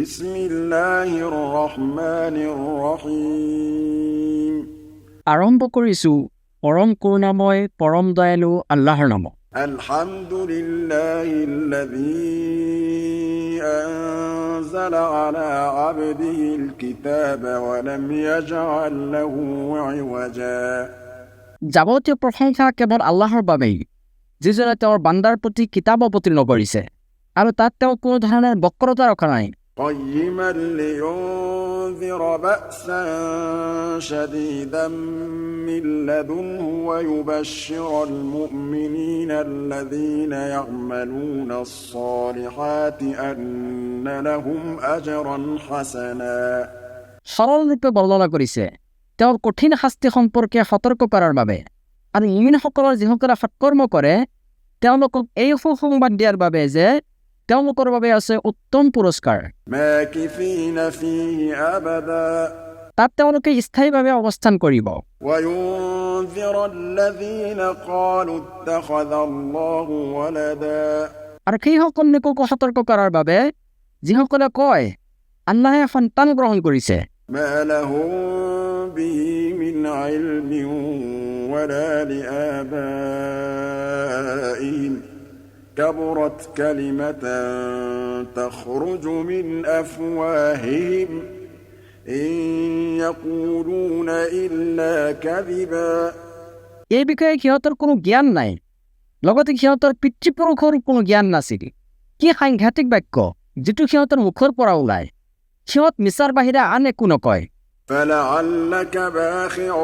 بسم الله الرحمن الرحيم আৰম্ভ কৰিছোঁ পৰম কৰুণাময় পৰম দয়ালু আল্লাহৰ নামত। الحمد لله الذي أنزل على عبده الكتاب ولم يجعل له عوجا যাৱতীয় প্ৰশংসা কেৱল আল্লাহৰ বাবেই, যিজনে তেওঁৰ বান্দাৰ প্ৰতি কিতাপ অৱতীৰ্ণ কৰিছে আৰু তাত তেওঁ কোনো ধৰণৰ বক্ৰতা ৰখা নাই। قيما لينذر بأسا شديدا من لدنه ويبشر المؤمنين الذين يعملون الصالحات أن لهم أجرا حسنا সৰলৰূপে বৰ্ণনা কৰিছে তেওঁৰ কঠিন শাস্তি সম্পৰ্কে সতৰ্ক কৰাৰ বাবে, আৰু মুমিনসকলৰ যিসকলে সৎকৰ্ম কৰে তেওঁলোকক এই সুসংবাদ দিয়াৰ বাবে যে তেওঁলোকৰ বাবে আছে উত্তম পুৰস্কাৰ। ماكثين فيه أبدا তাত তেওঁলোকে স্থায়ীভাৱে অৱস্থান কৰিব। وينذر الذين قالوا اتخذ الله ولدا আৰু সেইসকল লোককো সতৰ্ক কৰাৰ বাবে যিসকলে কয় আল্লাহে সন্তান গ্ৰহণ কৰিছে। ما لهم به من علم ولا لآبائهم كبرت كلمة تخرج من أفواههم إن يقولون إلا كذبا এই বিষয়ে সিহঁতৰ কোনো জ্ঞান নাই, লগতে সিহঁতৰ পিতৃপুৰুষৰ কোনো জ্ঞান নাছিল। কি সাংঘাতিক বাক্য যিটো সিহঁতৰ মুখৰ পৰা ওলায়। সিহঁত মিছাৰ বাহিৰে আন একো নকয়। فلعلك باخع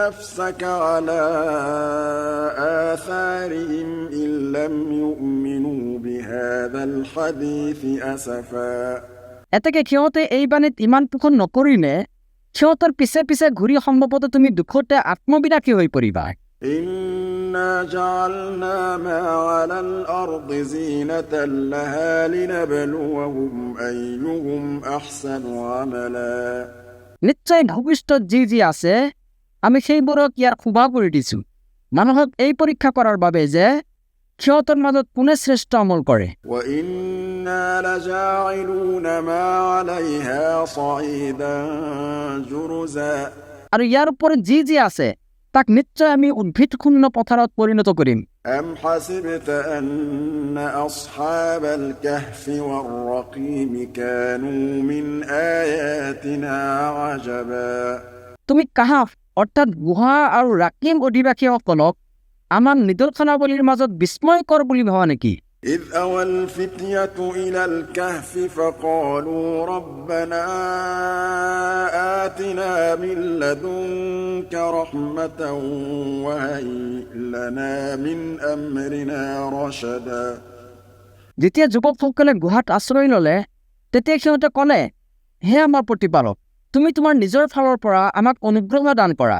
نفسك على آثارهم إن لم يؤمنوا بهذا الحديث أسفا এতেকে সিহঁতে এই বাণীত ইমান পোষণ নকৰিলে সিহঁতৰ পিছে পিছে ঘূৰি সম্ভৱতঃ তুমি দুখতে আত্মবিনাশী হৈ পৰিবা। إنا جعلنا ما على الأرض زينة لها لنبلوهم أيهم أحسن عملا নিশ্চয় ভৱিষ্যত যি যি আছে আমি সেইবোৰক ইয়াৰ শোভা কৰি দিছোঁ, মানুহক এই পৰীক্ষা কৰাৰ বাবে যে সিহঁতৰ মাজত কোনে শ্ৰেষ্ঠ আমল কৰে। وإنا لجاعلون ما عليها صعيدا جرزا আৰু ইয়াৰ ওপৰত যি যি আছে তাক নিশ্চয় আমি উদ্ভিদশূন্য পথাৰত পৰিণত কৰিম। أم حسبت أن أصحاب الكهف والرقيم كانوا من آياتنا عجبا তুমি কাহাফ অৰ্থাৎ গুহা আৰু ৰাকিম অধিবাসীসকলক আমাৰ নিদৰ্শনাৱলীৰ মাজত বিস্ময়কৰ বুলি ভাবা নেকি? إذ أوى الفتية إلى الكهف فقالوا ربنا آتنا من لدنك رحمة وهيئ لنا من أمرنا رشدا যেতিয়া যুৱকসকলে গুহাত আশ্ৰয় ল'লে তেতিয়া সিহঁতে ক'লে, হে আমাৰ প্ৰতিপালক, তুমি তোমাৰ নিজৰ ফালৰ পৰা আমাক অনুগ্ৰহ দান কৰা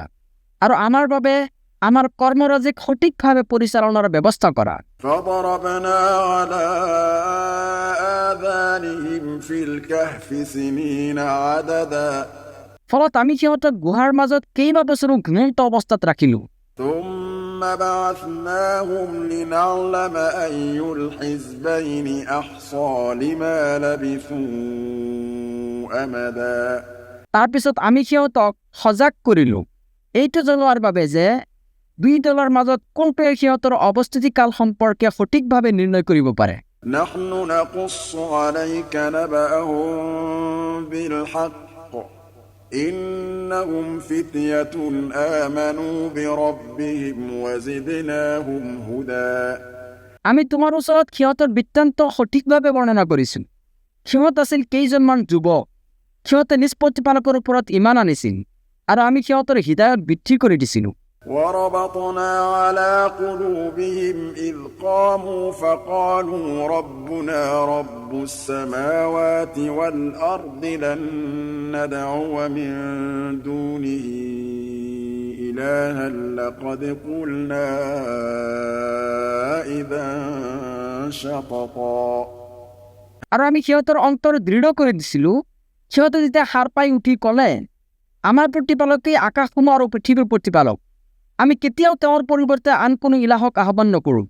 আৰু আমাৰ বাবে আমাৰ কৰ্মৰাজিক সঠিকভাৱে পৰিচালনাৰ ব্যৱস্থা কৰা। فضربنا على آذانهم في الكهف سنين عددا ফলত আমি সিহঁতক গুহাৰ মাজত কেইবা বছৰো ঘুমন্ত অৱস্থাত ৰাখিলোঁ। ثم بعثناهم لنعلم أي الحزبين أحصى لما لبثوا أمدا তাৰপিছত আমি সিহঁতক সজাগ কৰিলোঁ এইটো জনোৱাৰ বাবে যে দুই দলৰ মাজত কোনটোৱে সিহঁতৰ অৱস্থিতিকাল সম্পৰ্কে সঠিকভাৱে নিৰ্ণয় কৰিব পাৰে। نحن نقص عليك نبأهم بالحق إنهم فتية آمنوا بربهم وزدناهم هدى আমি তোমাৰ ওচৰত সিহঁতৰ বৃত্তান্ত সঠিকভাৱে বৰ্ণনা কৰিছোঁ। সিহঁত আছিল কেইজনমান যুৱক, সিহঁতে নিজ প্ৰতিপালকৰ ওপৰত ইমান আনিছিল আৰু আমি সিহঁতৰ হৃদয়ত বৃদ্ধি কৰি দিছিলোঁ। وربطنا على قلوبهم إذ قاموا فقالوا ربنا رب السماوات والأرض لن ندعو من دونه إلها لقد قلنا إذا شططا আৰু আমি সিহঁতৰ অন্তৰ দৃঢ় কৰি দিছিলোঁ। সিহঁতে যেতিয়া সাৰ পাই উঠি ক'লে, আমাৰ প্ৰতিপালকেই আকাশসমূহ আৰু পৃথিৱীৰ প্ৰতিপালক, আমি কেতিয়াও তেওঁৰ পৰিৱৰ্তে আন কোনো ইলাহক আহ্বান নকৰোঁ।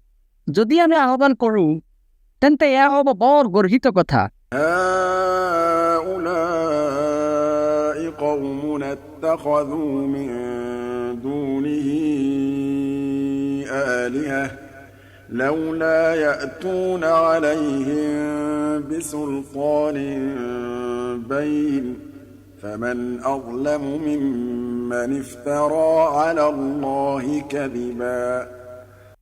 যদি আমি আহ্বান কৰোঁ তেন্তে এয়া হ'ব বৰ গৰ্হিত কথা। اتخذوا من دونه آلهة لولا يأتون عليهم بسلطان بين فمن أظلم ممن افترى على الله كذبا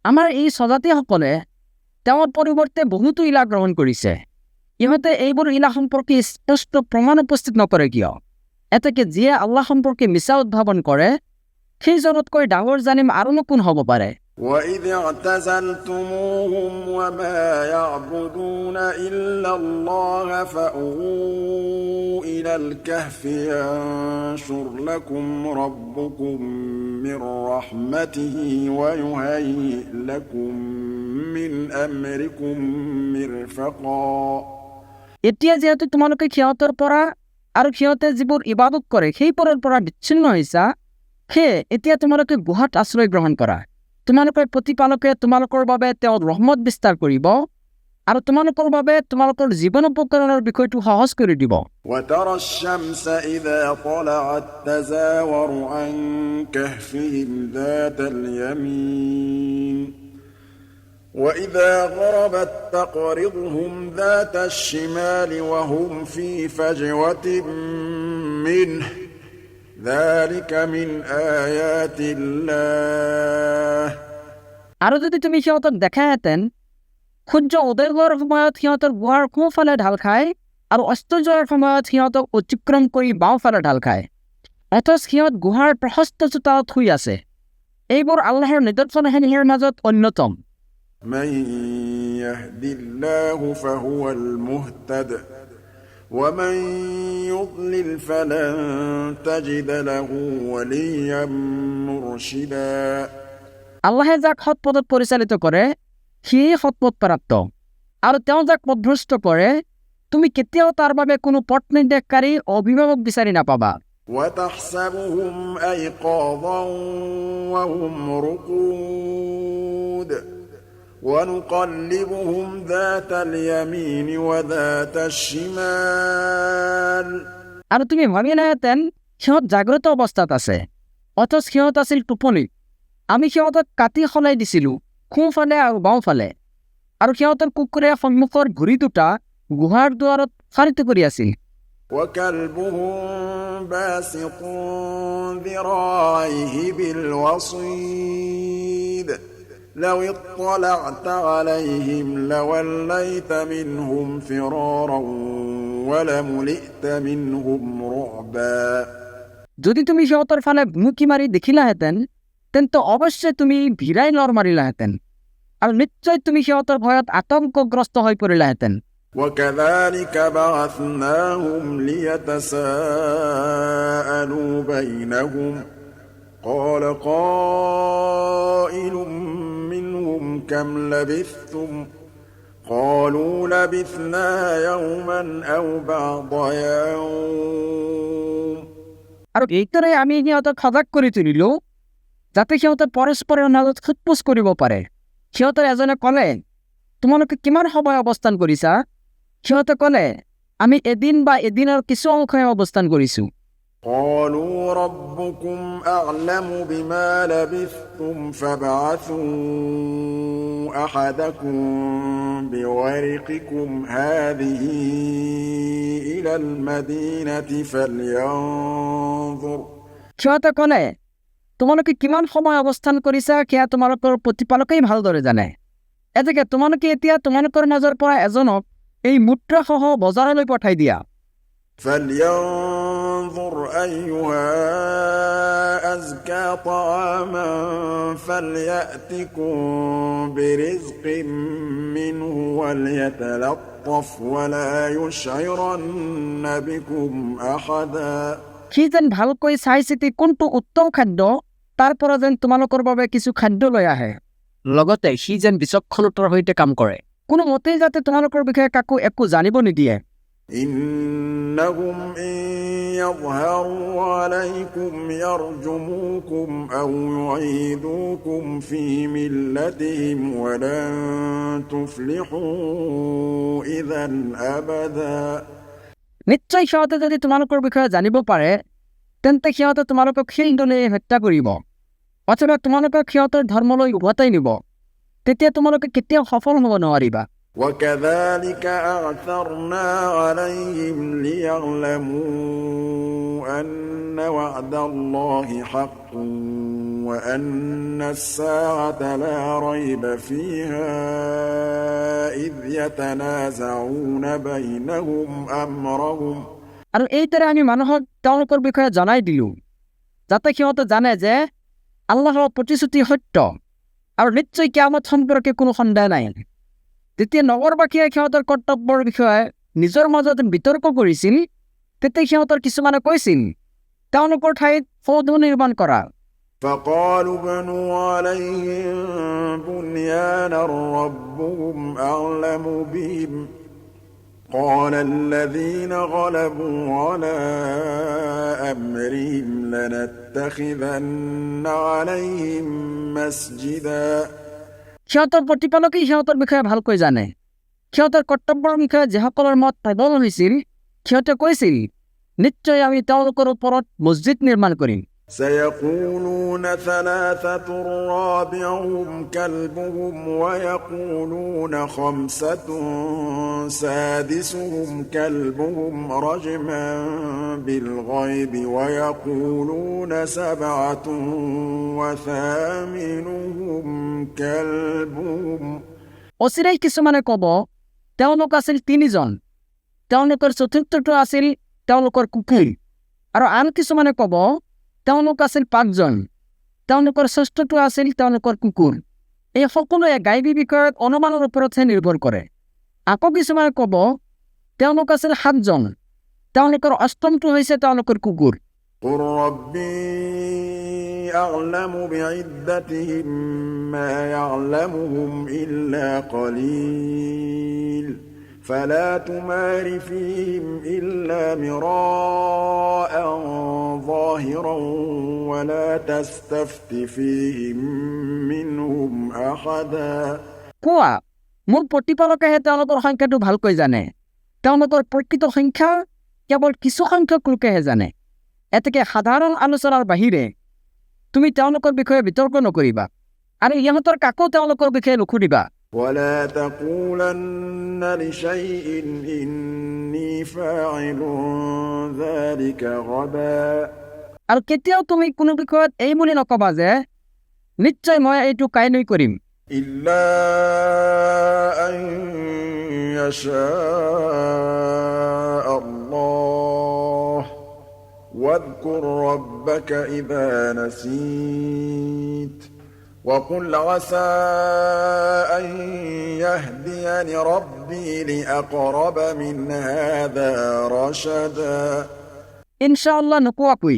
আমাৰ এই স্বজাতিসকলে তেওঁৰ পৰিৱৰ্তে বহুতো ইলাহ গ্ৰহণ কৰিছে। ইহঁতে এইবোৰ ইলাহ সম্পৰ্কে স্পষ্ট প্ৰমাণ উপস্থিত নকৰে কিয়? এতেকে যিয়ে আল্লাহ সম্পৰ্কে মিছা উদ্ভাৱন কৰে সেইজনতকৈ ডাঙৰ জালিম আৰুনো কোন হ'ব পাৰে? وَإِذِ اعْتَزَلْتُمُوهُمْ وَمَا يَعْبُدُونَ إِلَّا اللَّهَ فَأْوُوا إِلَى الْكَهْفِ يَنشُرْ لَكُمْ رَبُّكُم مِّن رَّحْمَتِهِ وَيُهَيِّئْ لَكُم مِّنْ أَمْرِكُم مِّرْفَقًا এতিয়া যিহেতু তোমালোকে সিহঁতৰ পৰা আৰু সিহঁতে যিবোৰ ইবাদত কৰে সেইবোৰৰ পৰা বিচ্ছিন্ন হৈছা, সেয়ে এতিয়া তোমালোকে গুহাত আশ্ৰয় গ্ৰহণ কৰা। তোমালোকৰ প্ৰতিপালকে তোমালোকৰ বাবে তেওঁৰ ৰহমত বিস্তাৰ কৰিব আৰু তোমালোকৰ বাবে তোমালোকৰ জীৱন উপকৰণৰ বিষয়টো সহজ কৰি দিব। وَتَرَى الشَّمْسَ إِذَا طَلَعَت تَّزَاوَرُ عَن كَهْفِهِمْ ذَاتَ الْيَمِينِ وَإِذَا غَرَبَت تَّقْرِضُهُمْ ذَاتَ الشِّمَالِ وَهُمْ فِي فَجْوَةٍ مِّنْهُ ذَلِكَ مِنْ آيَاتِ اللَّهِ আৰু যদি তুমি সিহঁতক দেখাহেঁতেন সূৰ্য উদয় হোৱাৰ সময়ত সিহঁতৰ গুহাৰ সোঁফালে ঢাল খায় আৰু অস্ত যোৱাৰ সময়ত সিহঁতক অতিক্ৰম কৰি বাওঁফালে ঢাল খায়, অথচ সিহঁত গুহাৰ প্ৰশস্ত চোতালত শুই আছে। এইবোৰ আল্লাহৰ নিদৰ্শনসমূহৰ মাজত অন্যতম। مَن يَهْدِ اللَّهُ فَهُوَ الْمُهْتَدِ وَمَن يُضْلِلْ فَلَن تَجِدَ لَهُ وَلِيًّا مُّرْشِدًا আল্লাহে যাক সৎ পথত পৰিচালিত কৰে সিয়েই সৎ পথ প্ৰাপ্ত, আৰু তেওঁ যাক পথভ্ৰষ্ট কৰে তুমি কেতিয়াও তাৰ বাবে কোনো পথ নিৰ্দেশকাৰী অভিভাৱক বিচাৰি নাপাবা। وَتَحْسَبُهُمْ أَيْقَاظًا وَهُمْ رُقُودٌ وَنُقَلِّبُهُمْ ذَاتَ الْيَمِينِ وَذَاتَ الشِّمَالِ আৰু তুমি ভাবিলাহেঁতেন সিহঁত জাগ্ৰত অৱস্থাত আছে, অথচ সিহঁত আছিল টোপনিত। আমি সিহঁতক কাটি সলাই দিছিলোঁ সোঁফালে আৰু বাওঁফালে, আৰু সিহঁতৰ কুকুৰে সন্মুখৰ ঘূৰি দুটা গুহাৰ দুৱাৰত ফাৰিত কৰি আছিল। وَكَلْبُهُم بَاسِطٌ ذِرَاعَيْهِ بِالْوَصِيدِ لَوِ اطَّلَعْتَ عَلَيْهِمْ لَوَلَّيْتَ مِنْهُمْ فِرَارًا وَلَمُلِئْتَ مِنْهُمْ رُعْبًا যদি তুমি সিহঁতৰ ফালে ভুমুকি মাৰি দেখিলাহেঁতেন তেন্তে অৱশ্যে তুমি ভিৰাই লৰ মাৰিলাহেঁতেন আৰু নিশ্চয় তুমি সিহঁতৰ ভয়ত আতংকগ্ৰস্ত হৈ পৰিলাহেঁতেন। وَكَذَلِكَ بَعَثْنَاهُمْ لِيَتَسَاءَلُوا بَيْنَهُمْ قَالَ قَائِلٌ مِّنْهُمْ كَمْ لَبِثْتُمْ قَالُوا لَبِثْنَا يَوْمًا أَوْ بَعْضَ يَوْمٍ আৰু এইদৰে আমি সিহঁতক সজাগ কৰি তুলিলোঁ যাতে সিহঁতে পৰস্পৰৰ মাজত সোধপোছ কৰিব পাৰে। সিহঁতৰ এজনে ক'লে, তোমালোকে কিমান সময় অৱস্থান কৰিছা? সিহঁতে ক'লে, আমি এদিন বা এদিনৰ কিছু অংশহে অৱস্থান কৰিছোঁ। قَالُوا رَبُّكُمْ أَعْلَمُ بِمَا لَبِثْتُمْ فَابْعَثُوا أَحَدَكُم بِوَرِقِكُمْ هَٰذِهِ إِلَى الْمَدِينَةِ فَلْيَنظُرْ সিহঁতে ক'লে, তোমালোকে কিমান সময় অৱস্থান কৰিছা সেয়া তোমালোকৰ প্ৰতিপালকেই ভালদৰে জানে। এতেকে তোমালোকে এতিয়া তোমালোকৰ মাজৰ পৰা এজনক এই মুদ্ৰাসহ বজাৰলৈ পঠাই দিয়া। فَلْيَنظُرْ أَيُّهَا أَزْكَىٰ طَعَامًا فَلْيَأْتِكُم بِرِزْقٍ مِّنْهُ وَلْيَتَلَطَّفْ وَلَا يُشْعِرَنَّ بِكُمْ أَحَدًا সি যেন ভালকৈ চাই চিতি কোনটো উত্তম খাদ্য তাৰ পৰা যেন তোমালোকৰ বাবে কিছু খাদ্য লৈ আহে, লগতে সি যেন বিচক্ষণতাৰ সৈতে কাম কৰে, কোনো মতেই যাতে তোমালোকৰ বিষয়ে কাকো একো জানিব নিদিয়ে। إِنَّهُمْ إِن يَظْهَرُوا عَلَيْكُمْ يَرْجُمُوكُمْ أَوْ يُعِيدُوكُمْ فِي مِلَّتِهِمْ وَلَن تُفْلِحُوا إِذًا أَبَدًا নিশ্চয় সিহঁতে যদি তোমালোকৰ বিষয়ে জানিব পাৰে তেন্তে সিহঁতে তোমালোকক শিলডলে হত্যা কৰিব অথবা তোমালোকক সিহঁতৰ ধৰ্মলৈ উভতাই নিব। তেতিয়া তোমালোকে কেতিয়াও সফল হ'ব নোৱাৰিবা। وكذلك أعثرنا عليهم ليعلموا أن وعد الله حق وأن الساعة لا ريب فيها إذ يتنازعون بينهم أمرهم আৰু এইদৰে আমি মানুহক তেওঁলোকৰ বিষয়ে জনাই দিলোঁ যাতে সিহঁতে জানে যে আল্লাহৰ প্ৰতিশ্ৰুতি সত্য আৰু নিশ্চয় কিয়ামত সম্পৰ্কে কোনো সন্দেহ নাই। তেতিয়া নগৰবাসীয়ে সিহঁতৰ কৰ্তব্যৰ বিষয়ে নিজৰ মাজত বিতৰ্ক কৰিছিল। তেতিয়া সিহঁতৰ কিছুমানে কৈছিল তেওঁলোকৰ ঠাইত সৌধ নিৰ্মাণ কৰা। فقالوا ابنوا عليهم بنيانا ربهم أعلم بهم قال الذين غلبوا على أمرهم لنتخذن عليهم مسجدا সিহঁতৰ প্ৰতিপালকেই সিহঁতৰ বিষয়ে ভালকৈ জানে। সিহঁতৰ কৰ্তব্যৰ বিষয়ে যিসকলৰ মত প্ৰবল হৈছিল সিহঁতে কৈছিল নিশ্চয় আমি তেওঁলোকৰ ওপৰত মছজিদ নিৰ্মাণ কৰিম। سيقولون ثلاثة رابعهم كلبهم ويقولون خمسة سادسهم كلبهم رجما بالغيب ويقولون سبعة وثامنهم كلبهم অচিৰেই কিছুমানে ক'ব তেওঁলোক আছিল 3 জন, তেওঁলোকৰ চতুৰ্থটো আছিল তেওঁলোকৰ কুকুৰ। আৰু আন কিছুমানে ক'ব তেওঁলোক আছিল 5 জন, তেওঁলোকৰ ষষ্ঠটো আছিল তেওঁলোকৰ কুকুৰ। এই সকলোৱে গাইবী বিষয়ত অনুমানৰ ওপৰতহে নিৰ্ভৰ কৰে। আকৌ কিছুমানে ক'ব তেওঁলোক আছিল 7 জন, তেওঁলোকৰ অষ্টমটো হৈছে তেওঁলোকৰ কুকুৰ। قل ربي أعلم بعدتهم ما يعلمهم إلا قليل فلا تمار فيهم إلا مراء ظاهرا ولا تستفت فيهم منهم أحدا কোৱা মোৰ প্ৰতিপালকেহে তেওঁলোকৰ সংখ্যাটো ভালকৈ জানে। তেওঁলোকৰ প্ৰকৃত সংখ্যা কেৱল কিছু সংখ্যক লোকেহে জানে। এতেকে সাধাৰণ আলোচনাৰ বাহিৰে তুমি তেওঁলোকৰ বিষয়ে বিতৰ্ক নকৰিবা আৰু ইহঁতৰ কাকো তেওঁলোকৰ বিষয়ে নুসুধিবা। ولا تقولن لشيء إني فاعل ذلك غدا আৰু কেতিয়াও তুমি কোনো বিষয়ত এই বুলি নকবা যে নিশ্চয় মই এইটো কাইলৈ কৰিম। إلا أن يشاء الله واذكر ربك إذا نسيت وقل عسى أن يهديني ربي لأقرب من هذا رشدا ইনশাআল্লাহ নোকোৱাকৈ,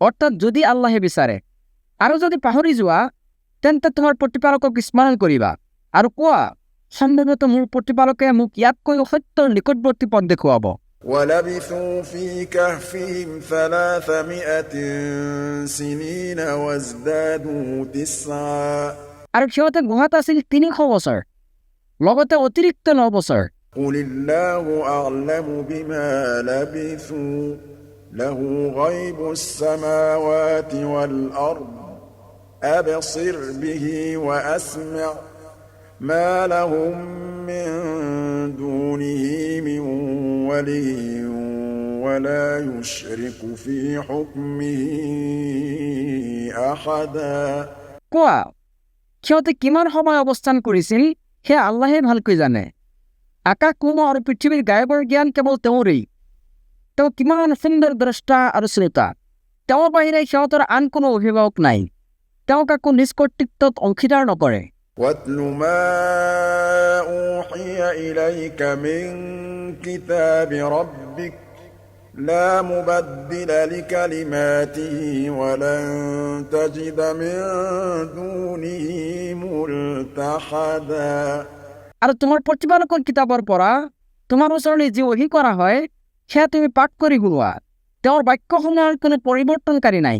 অৰ্থাৎ যদি আল্লাহে বিচাৰে। আৰু যদি পাহৰি যোৱা তেন্তে তোমাৰ প্ৰতিপালকক স্মৰণ কৰিবা আৰু কোৱা সম্ভৱতঃ মোৰ প্ৰতিপালকে মোক ইয়াতকৈ সত্যৰ নিকটৱৰ্তী পথ দেখুৱাব। ولبثوا في كهفهم 300 سنين وازدادوا 9 আৰু সিহঁতে গুহাত আছিল 300 বছৰ, লগতে অতিৰিক্ত 9 বছৰ। قل الله أعلم بما لبثوا له غيب السماوات والأرض أبصر به وأسمع ما لهم من دونه من ولي ولا يشرك في حكمه أحدا কোৱা সিহঁতে কিমান সময় অৱস্থান কৰিছিল সেয়া আল্লাহে ভালকৈ জানে। আকাশ কুম আৰু পৃথিৱীৰ গায়বৰ জ্ঞান কেৱল তেওঁৰেই। তেওঁ কিমান সুন্দৰ দ্ৰষ্টা আৰু শ্ৰোতা। তেওঁৰ বাহিৰে সিহঁতৰ আন কোনো অভিভাৱক নাই। তেওঁ কাকো নিজ কৰ্তৃত্বত অংশীদাৰ নকৰে। واتل ما أوحي إليك من كتاب ربك لا مبدل لكلماته ولن تجد من دونه ملتحدا আৰু তোমাৰ প্ৰতিপালকৰ কিতাপৰ পৰা তোমাৰ ওচৰলৈ যি ওহী কৰা হয় সেয়া তুমি পাঠ কৰি শুনোৱা। তেওঁৰ বাক্যসমূহৰ কোনো পৰিৱৰ্তনকাৰী নাই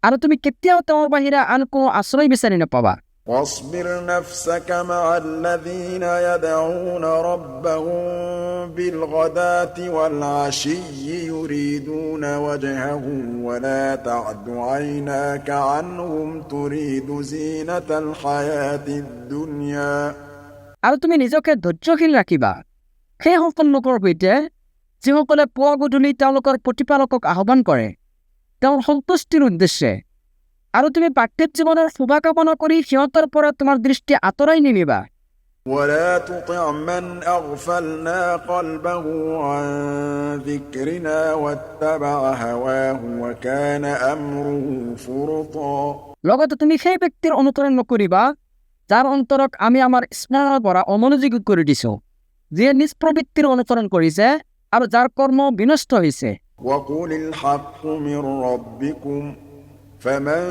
আৰু তুমি কেতিয়াও তেওঁৰ বাহিৰে আন কোনো আশ্ৰয় বিচাৰি নাপাবা। واصبر نفسك مع الذين يدعون ربهم بالغداة والعشي يريدون وجهه ولا تعد عيناك عنهم تريد زينة الحياة الدنيا আৰু তুমি নিজকে ধৈৰ্যশীল ৰাখিবা সেইসকল লোকৰ সৈতে যিসকলে পুৱা গধূলি তেওঁলোকৰ প্ৰতিপালকক আহ্বান কৰে তেওঁৰ সন্তুষ্টিৰ উদ্দেশ্যে আৰু তুমি পাৰ্থিৱ জীৱনৰ শুভাকামনা কৰি সিহঁতৰ পৰা তোমাৰ দৃষ্টি আঁতৰাই নিনিবা ولا تطع من أغفلنا قلبه عن ذكرنا واتبع هواه وكان أمره فرطا লগতে তুমি সেই ব্যক্তিৰ অনুসৰণ নকৰিবা যাৰ অন্তৰক আমি আমাৰ স্মৰণৰ পৰা অমনোযোগী কৰি দিছো যিয়ে নিজ প্ৰবৃত্তিৰ অনুসৰণ কৰিছে আৰু যাৰ কৰ্ম বিনষ্ট হৈছে وقل الحق من ربكم فمن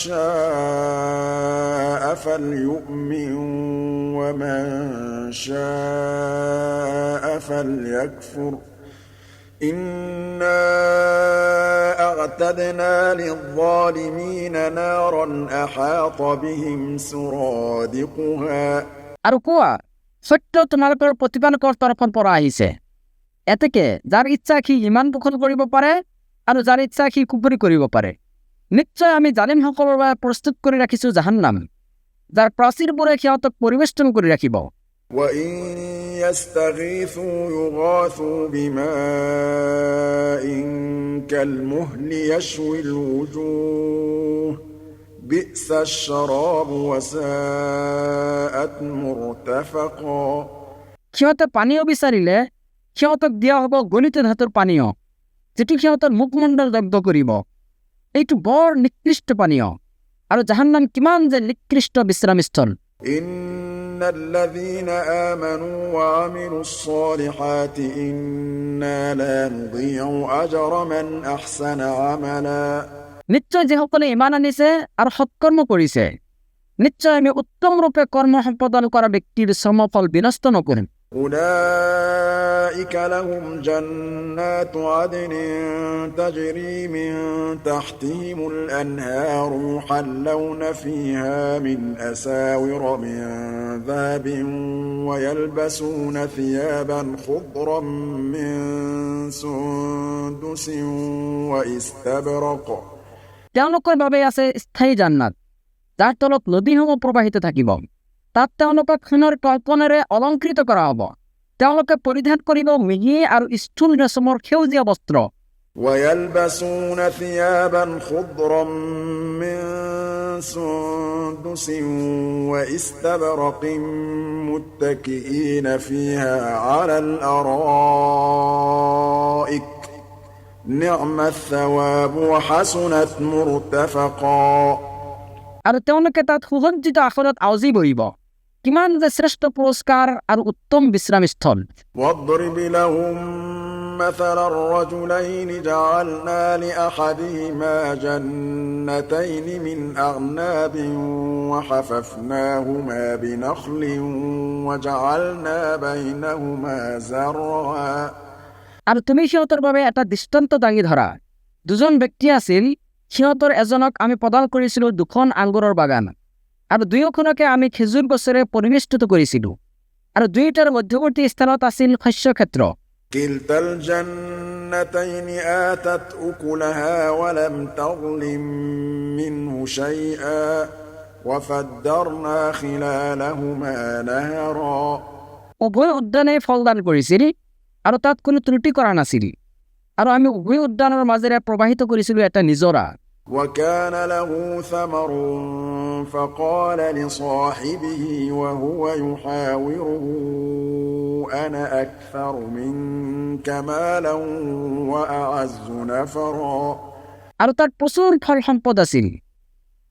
شاء فليؤمن ومن شاء فليكفر إنا أعتدنا للظالمين نارا أحاط بهم سرادقها আৰু কোৱা সত্য তোমালোকৰ প্ৰতিপালকৰ তৰফৰ পৰা আহিছে এতেকে যাৰ ইচ্ছা সি ইমান পোষণ কৰিব পাৰে আৰু যাৰ ইচ্ছা সি কুফৰি কৰিব পাৰে নিশ্চয় আমি জালিমসকলৰ বাবে প্ৰস্তুত কৰি ৰাখিছো জাহান্নাম যাৰ প্ৰাচীৰবোৰে সিহঁতক পৰিবেষ্টন কৰি ৰাখিব وإن يستغيثوا يغاثوا بماء كالمهل يشوي الوجوه بئس الشراب وساءت مرتفقا সিহঁতে পানীয় বিচাৰিলে সিহঁতক দিয়া হ'ব গলিত ধাতুৰ পানীয় যেটি সিহঁতৰ মুখমণ্ডল দগ্ধ কৰিব এইটো বৰ নিকৃষ্ট পানীয় আৰু জাহান্নাম কিমান যে নিকৃষ্ট বিশ্ৰামস্থল إن الذين آمنوا وعملوا الصالحات إنا لا نضيع أجر من أحسن عملا নিশ্চয় যিসকলে ইমান আনিছে আৰু সৎকৰ্ম কৰিছে নিশ্চয় আমি উত্তম ৰূপে কৰ্ম সম্পাদন কৰা ব্যক্তিৰ শ্ৰমফল বিনষ্ট নকৰিম أولئك لهم جنات عدن تجري من تحتهم الأنهار يحلون فيها من أساور من ذهب ويلبسون ثيابا خضرا من سندس واستبرق তেওঁলোকৰ বাবে আছে স্থায়ী জান্নাত যাৰ তলত নদীসমূহ প্ৰবাহিত থাকিব তাত তেওঁলোকক সোণৰ কল্পনেৰে অলংকৃত কৰা হ'ব তেওঁলোকে পৰিধান কৰিব মিহি আৰু স্থূল ৰেচমৰ সেউজীয়া বস্ত্ৰ ويلبسون ثيابا خضرا من سندس واستبرق متكئين فيها على الأرائك نعم الثواب وحسنت مرتفقا আৰু তেওঁলোকে তাত সুসজ্জিত আসনত আউজি বহিব কিমান যে শ্ৰেষ্ঠ পুৰস্কাৰ আৰু উত্তম বিশ্ৰামস্থল واضرب لهم مثل الرجلين جعلنا لأحدهما جنتين من أعناب وحففناهما بنخل وجعلنا بينهما زرعا আৰু তুমি সিহঁতৰ বাবে এটা দৃষ্টান্ত দাঙি ধৰা দুজন ব্যক্তি আছিল সিহঁতৰ এজনক আমি প্ৰদান কৰিছিলোঁ দুখন আঙুৰৰ বাগান আৰু দুয়োখনকে আমি খেজুৰ গছেৰে পৰিবেষ্টিত কৰিছিলোঁ আৰু দুয়োটাৰ মধ্যৱৰ্তী স্থানত আছিল শস্যক্ষেত্ৰ كلتا الجنتين آتت أكلها ولم تظلم منه شيئا وفجرنا خلالهما نهرا উভয় উদ্যানে ফলদান কৰিছিল আৰু তাত কোনো ত্ৰুটি কৰা নাছিল আৰু আমি উভয় উদ্যানৰ মাজেৰে প্ৰবাহিত কৰিছিলোঁ এটা নিজৰা وكان له ثمر فقال لصاحبه وهو يحاوره أنا أكثر منك مالا وأعز نفرا আৰু তাত প্ৰচুৰ ফল সম্পদ আছিল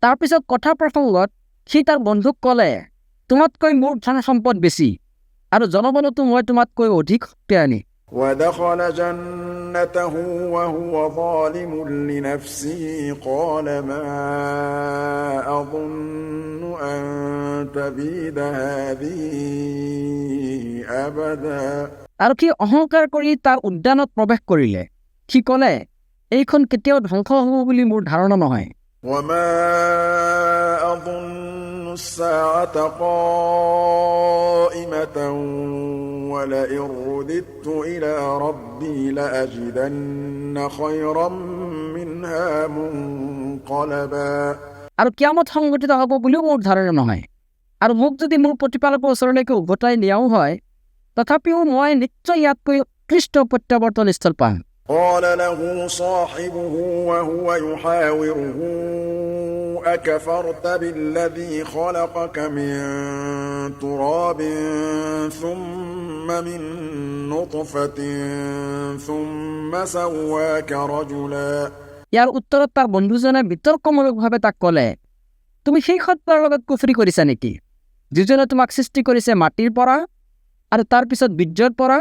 তাৰপিছত কথা প্ৰসংগত সি তাৰ বন্ধুক ক'লে তোমাতকৈ মোৰ ধন সম্পদ বেছি আৰু জনবলতো মই তোমাতকৈ অধিক শক্তিশালী ودخل جنته وهو ظالم لنفسه قال ما أظن أن تبيد هذه أبدا আৰু সি অহংকাৰ কৰি তাৰ উদ্যানত প্ৰৱেশ কৰিলে সি ক'লে এইখন কেতিয়াও ধ্বংস হ'ব বুলি মোৰ ধাৰণা নহয় وما أظن الساعة قائمة ولئن رددت إلى ربي لأجدن خيرا منها منقلبا আৰু কিয়ামত সংঘটিত হ'ব বুলিও মোৰ ধাৰণা নহয়। আৰু মোক যদি মোৰ প্ৰতিপালকৰ ওচৰলৈকে উভতাই নিয়াও হয়, তথাপিও মই নিশ্চয় ইয়াতকৈ উৎকৃষ্ট প্ৰত্যাৱৰ্তন স্থল পাম। قال له صاحبه وهو يحاوره أكفرت بالذي خلقك من تراب ثم من نطفة ثم سواك رجلا ইয়াৰ উত্তৰত তাৰ বন্ধুজনে বিতৰ্কমূলকভাৱে তাক ক'লে, তুমি সেই সত্তাৰ লগত কুফৰি কৰিছা নেকি, যিজনে তোমাক সৃষ্টি কৰিছে মাটিৰ পৰা আৰু তাৰপিছত বীৰ্যৰ পৰা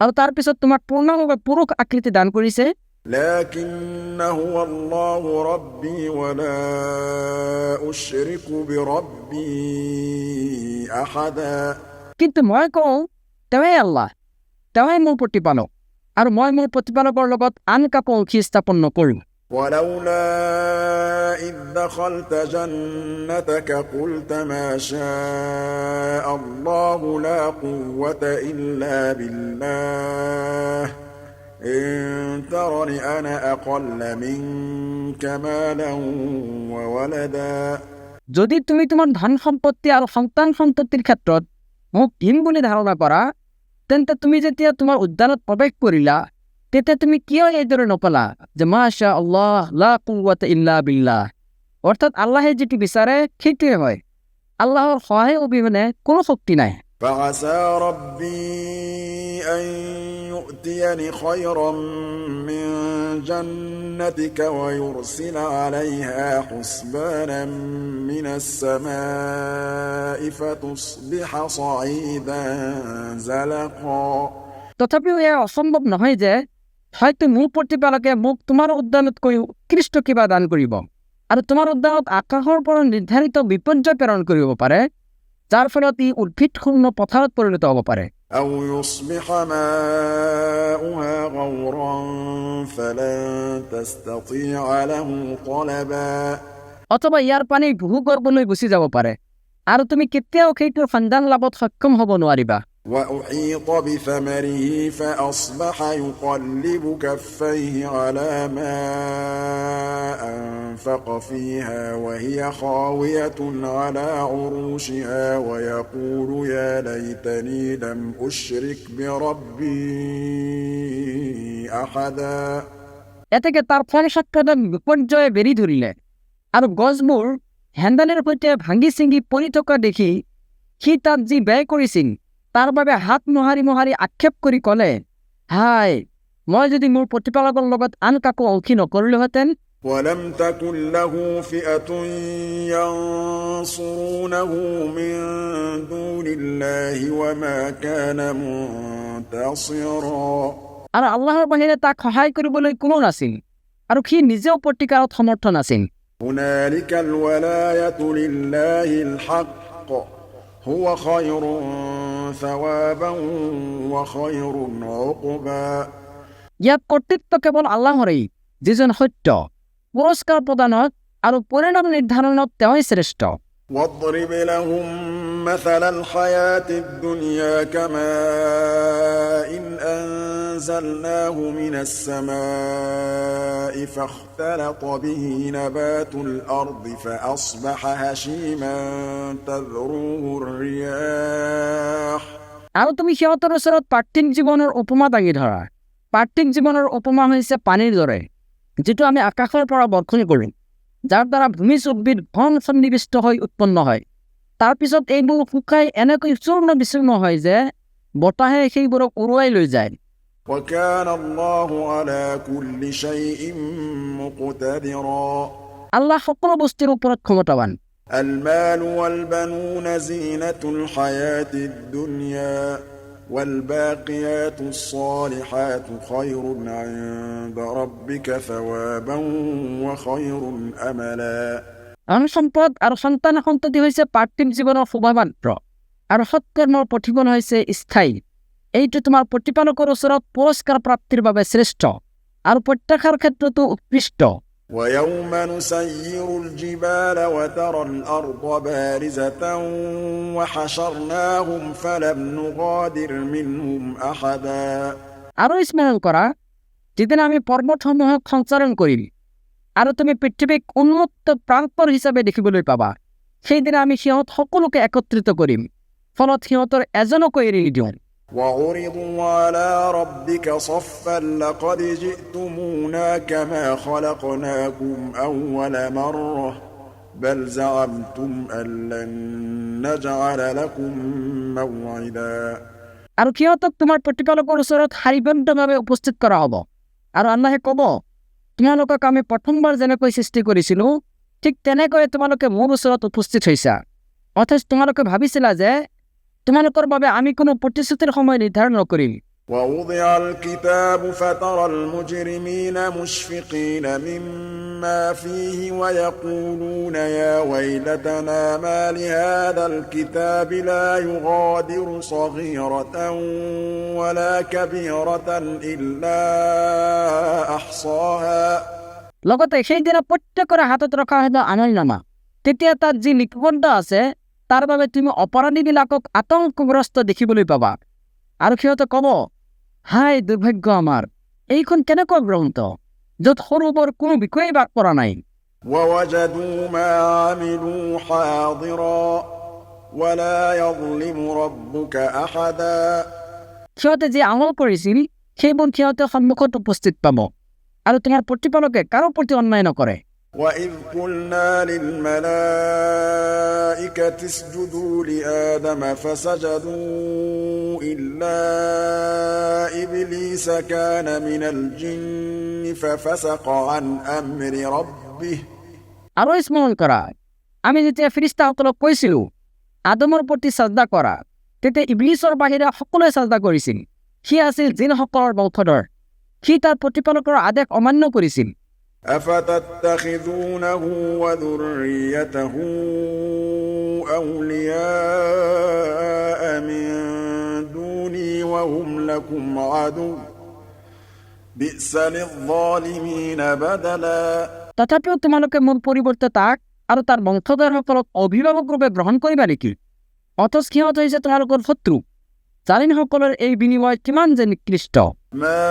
আৰু তাৰপিছত তোমাক পূৰ্ণভাৱে পুৰুষ আকৃতি দান কৰিছে। لكن هو الله ربي ولا أشرك بربي أحدا কিন্তু মই কওঁ তেওঁৱেই আল্লাহ, তেওঁৱেই মোৰ প্ৰতিপালক, আৰু মই মোৰ প্ৰতিপালকৰ লগত আন কাকো অংশী স্থাপন নকৰোঁ। ولولا إذ دخلت جنتك قلت ما شاء الله لا قوة إلا بالله إن ترني أنا أقل منك مالا وولدا যদি তুমি তোমাৰ ধন সম্পত্তি আৰু সন্তান সন্ততিৰ ক্ষেত্ৰত মোক দিম বুলি ধাৰণা কৰা, তেন্তে তুমি যেতিয়া তোমাৰ উদ্যানত প্ৰৱেশ কৰিলা, তেতিয়া তুমি কিয় এইদৰে নকলা যে মাশা আল্লাহ লা কুওৱাতা ইল্লা বিল্লাহ, অৰ্থাৎ আল্লাহে যিটো বিচাৰে সেইটোৱে হয়, আল্লাহৰ সহায় অবিহনে কোনো শক্তি নাই। فعسى ربي أن يؤتيني خيرا من جنتك ويرسل عليها حسبانا من السماء فتصبح صعيدا زلقا তথাপিও এয়া অসম্ভৱ নহয় যে হয়তো মোৰ প্ৰতিপালকে মোক তোমাৰ উদ্যানতকৈ উৎকৃষ্ট কিবা দান কৰিব আৰু তোমাৰ উদ্যানত আকাশৰ পৰা নিৰ্ধাৰিত বিপৰ্যয় প্ৰেৰণ কৰিব পাৰে, যাৰ ফলত ই উদ্ভিদশূন্য পথাৰত পৰিণত হ'ব পাৰে। أو يصبح ماؤها غورا فلن تستطيع له طلبا অথবা ইয়াৰ পানী ভূগৰ্ভলৈ গুচি যাব পাৰে আৰু তুমি কেতিয়াও সেইটোৰ সন্ধান লাভত সক্ষম হ'ব নোৱাৰিবা। وأحيط بثمره فأصبح يقلب كفيه على ما أنفق فيها وهي خاوية على عروشها ويقول يا ليتني لم أشرك بربي أحدا এতেকে তাৰ ফল সাক্ষাৎ বিপৰ্যয়ে বেৰি ধৰিলে আৰু গছবোৰ হেন্দালিৰ সৈতে ভাঙি ছিঙি পৰি থকা দেখি সি তাত যি ব্যয় কৰিছিল তাৰ বাবে হাত মোহাৰি আক্ষেপ কৰি ক'লে, হাই, মই যদি মোৰ প্ৰতিপালকৰ লগত আন কাকো অংশী নকৰিলোহেঁতেন। ولم تكن له فئة ينصرونه من دون الله وما كان منتصرا আৰু আল্লাহৰ বাহিৰে তাক সহায় কৰিবলৈ কোনো নাছিল আৰু সি নিজেও প্ৰতিকাৰত সমৰ্থ নাছিল। هنالك الولاية لله الحق هو خير ثوابا وخير عقبا ইয়াত কৰ্তৃত্ব কেৱল আল্লাহৰেই, যিজন সত্য, পুৰস্কাৰ প্ৰদানত আৰু পৰিণাম নিৰ্ধাৰণত তেওঁই শ্ৰেষ্ঠ। واضرب لهم مثل الحياة الدنيا كماء إن أنزلناه من السماء فاختلط به نبات الأرض فأصبح هشيما تذروه الرياح আৰু তুমি সিহঁতৰ ওচৰত পাৰ্থিক জীৱনৰ উপমা দাঙি ধৰা। পাৰ্থিক জীৱনৰ উপমা হৈছে পানীৰ দৰে, যিটো আমি আকাশৰ পৰা বৰ্ষণ কৰিম, যাৰ দ্বাৰা ভূমিজ উদ্ভিদ ঘন সন্নিৱিষ্ট হৈ উৎপন্ন হয়। তাৰপিছত এইবোৰ শুকাই এনেকৈ চূৰ্ণ বিচূৰ্ণ হয় যে বতাহে সেইবোৰক উৰুৱাই লৈ যায়। وكان الله على كل شيء مقتدرا আল্লাহ সকলো বস্তুৰ ওপৰত ক্ষমতাৱান। المال والبنون زينة الحياة الدنيا والباقيات الصالحات خير عند ربك ثوابا وخير أملا ধন সম্পদ আৰু সন্তান সন্ততি হৈছে পাৰ্থিৱ জীৱনৰ শোভাপাত্ৰ আৰু সৎকৰ্মৰ প্ৰতিফলন হৈছে স্থায়ী। এইটো তোমাৰ প্ৰতিপালকৰ ওচৰত পুৰস্কাৰ প্ৰাপ্তিৰ বাবে শ্ৰেষ্ঠ আৰু প্ৰত্যাশাৰ ক্ষেত্ৰতো উৎকৃষ্ট। ويوم نسير الجبال وترى الأرض بارزة وحشرناهم فلم نغادر منهم أحدا আরো স্মরণ করা যেদিন আমি পর্বতসমূহ সঞ্চালন কৰিম আৰু তুমি পৃথিৱীক উন্মুক্ত প্ৰান্তৰ হিচাপে দেখিবলৈ পাবা সেইদিনা আমি সিহঁত সকলোকে একত্ৰিত কৰিম ফলত সিহঁতৰ এজনকো এৰি নিদিওঁ وعرضوا على ربك صفا لقد جئتمونا كما خلقناكم أول مرة بل زعمتم أن لن نجعل لكم موعدا আৰু সিহঁতক তোমাৰ প্ৰতিপালকৰ ওচৰত শাৰীবদ্ধভাৱে উপস্থিত কৰা হ'ব আৰু আল্লাহে ক'ব তোমালোকক আমি প্ৰথমবাৰ যেনেকৈ সৃষ্টি কৰিছিলোঁ ঠিক তেনেকৈ তোমালোকে মোৰ ওচৰত উপস্থিত হৈছা অথচ তোমালোকে ভাবিছিলা যে তোমালোকৰ বাবে আমি কোনো প্ৰতিশ্ৰুতিৰ সময় নিৰ্ধাৰণ নকৰিম ووضع الكتاب فترى المجرمين مشفقين مما فيه ويقولون يا ويلتنا ما لهذا الكتاب لا يغادر صغيرة ولا كبيرة إلا أحصاها লগতে সেইদিনা প্ৰত্যেকৰে হাতত ৰখা হ'ব আমলনামা তেতিয়া তাত যি লিপিবদ্ধ আছে তাৰ বাবে তুমি অপৰাধীবিলাকক আতংকগ্ৰস্ত দেখিবলৈ পাবা আৰু সিহঁতে ক'ব হাই দুৰ্ভাগ্য আমাৰ এইখন কেনেকুৱা গ্ৰন্থ য'ত সৰু বৰ কোনো বিষয়ে বাদ পৰা নাই ووجدوا ما عملوا حاضرا ولا يظلم ربك أحدا সিহঁতে যি আমল কৰিছিল সেইবোৰ সিহঁতে সন্মুখত উপস্থিত পাব আৰু তোমাৰ প্ৰতিপালকে কাৰো প্ৰতি অন্যায় নকৰে وإذ قلنا للملائكة اسجدوا لآدم فسجدوا إلا إبليس كان من الجن ففسق عن أمر ربه আৰু স্মৰণ কৰা আমি যেতিয়া ফিৰিস্তাসকলক কৈছিলোঁ আদমৰ প্ৰতি সাজদা কৰা তেতিয়া ইবলিছৰ বাহিৰে সকলোৱে সাজদা কৰিছিল সি আছিল জিনসকলৰ বংশধৰ সি তাৰ প্ৰতিপালকৰ আদেশ অমান্য কৰিছিল أفتتخذونه وذريته أولياء من دوني وهم لكم عدو بئس للظالمين بدلا তথাপিও তোমালোকে মোৰ পৰিৱৰ্তে তাক আৰু তাৰ বংশধৰসকলক অভিভাৱক ৰূপে গ্ৰহণ কৰিবা নেকি অথচ সিহঁত হৈছে তোমালোকৰ শত্ৰু জালিমসকলৰ এই বিনিময় কিমান যে নিকৃষ্ট ما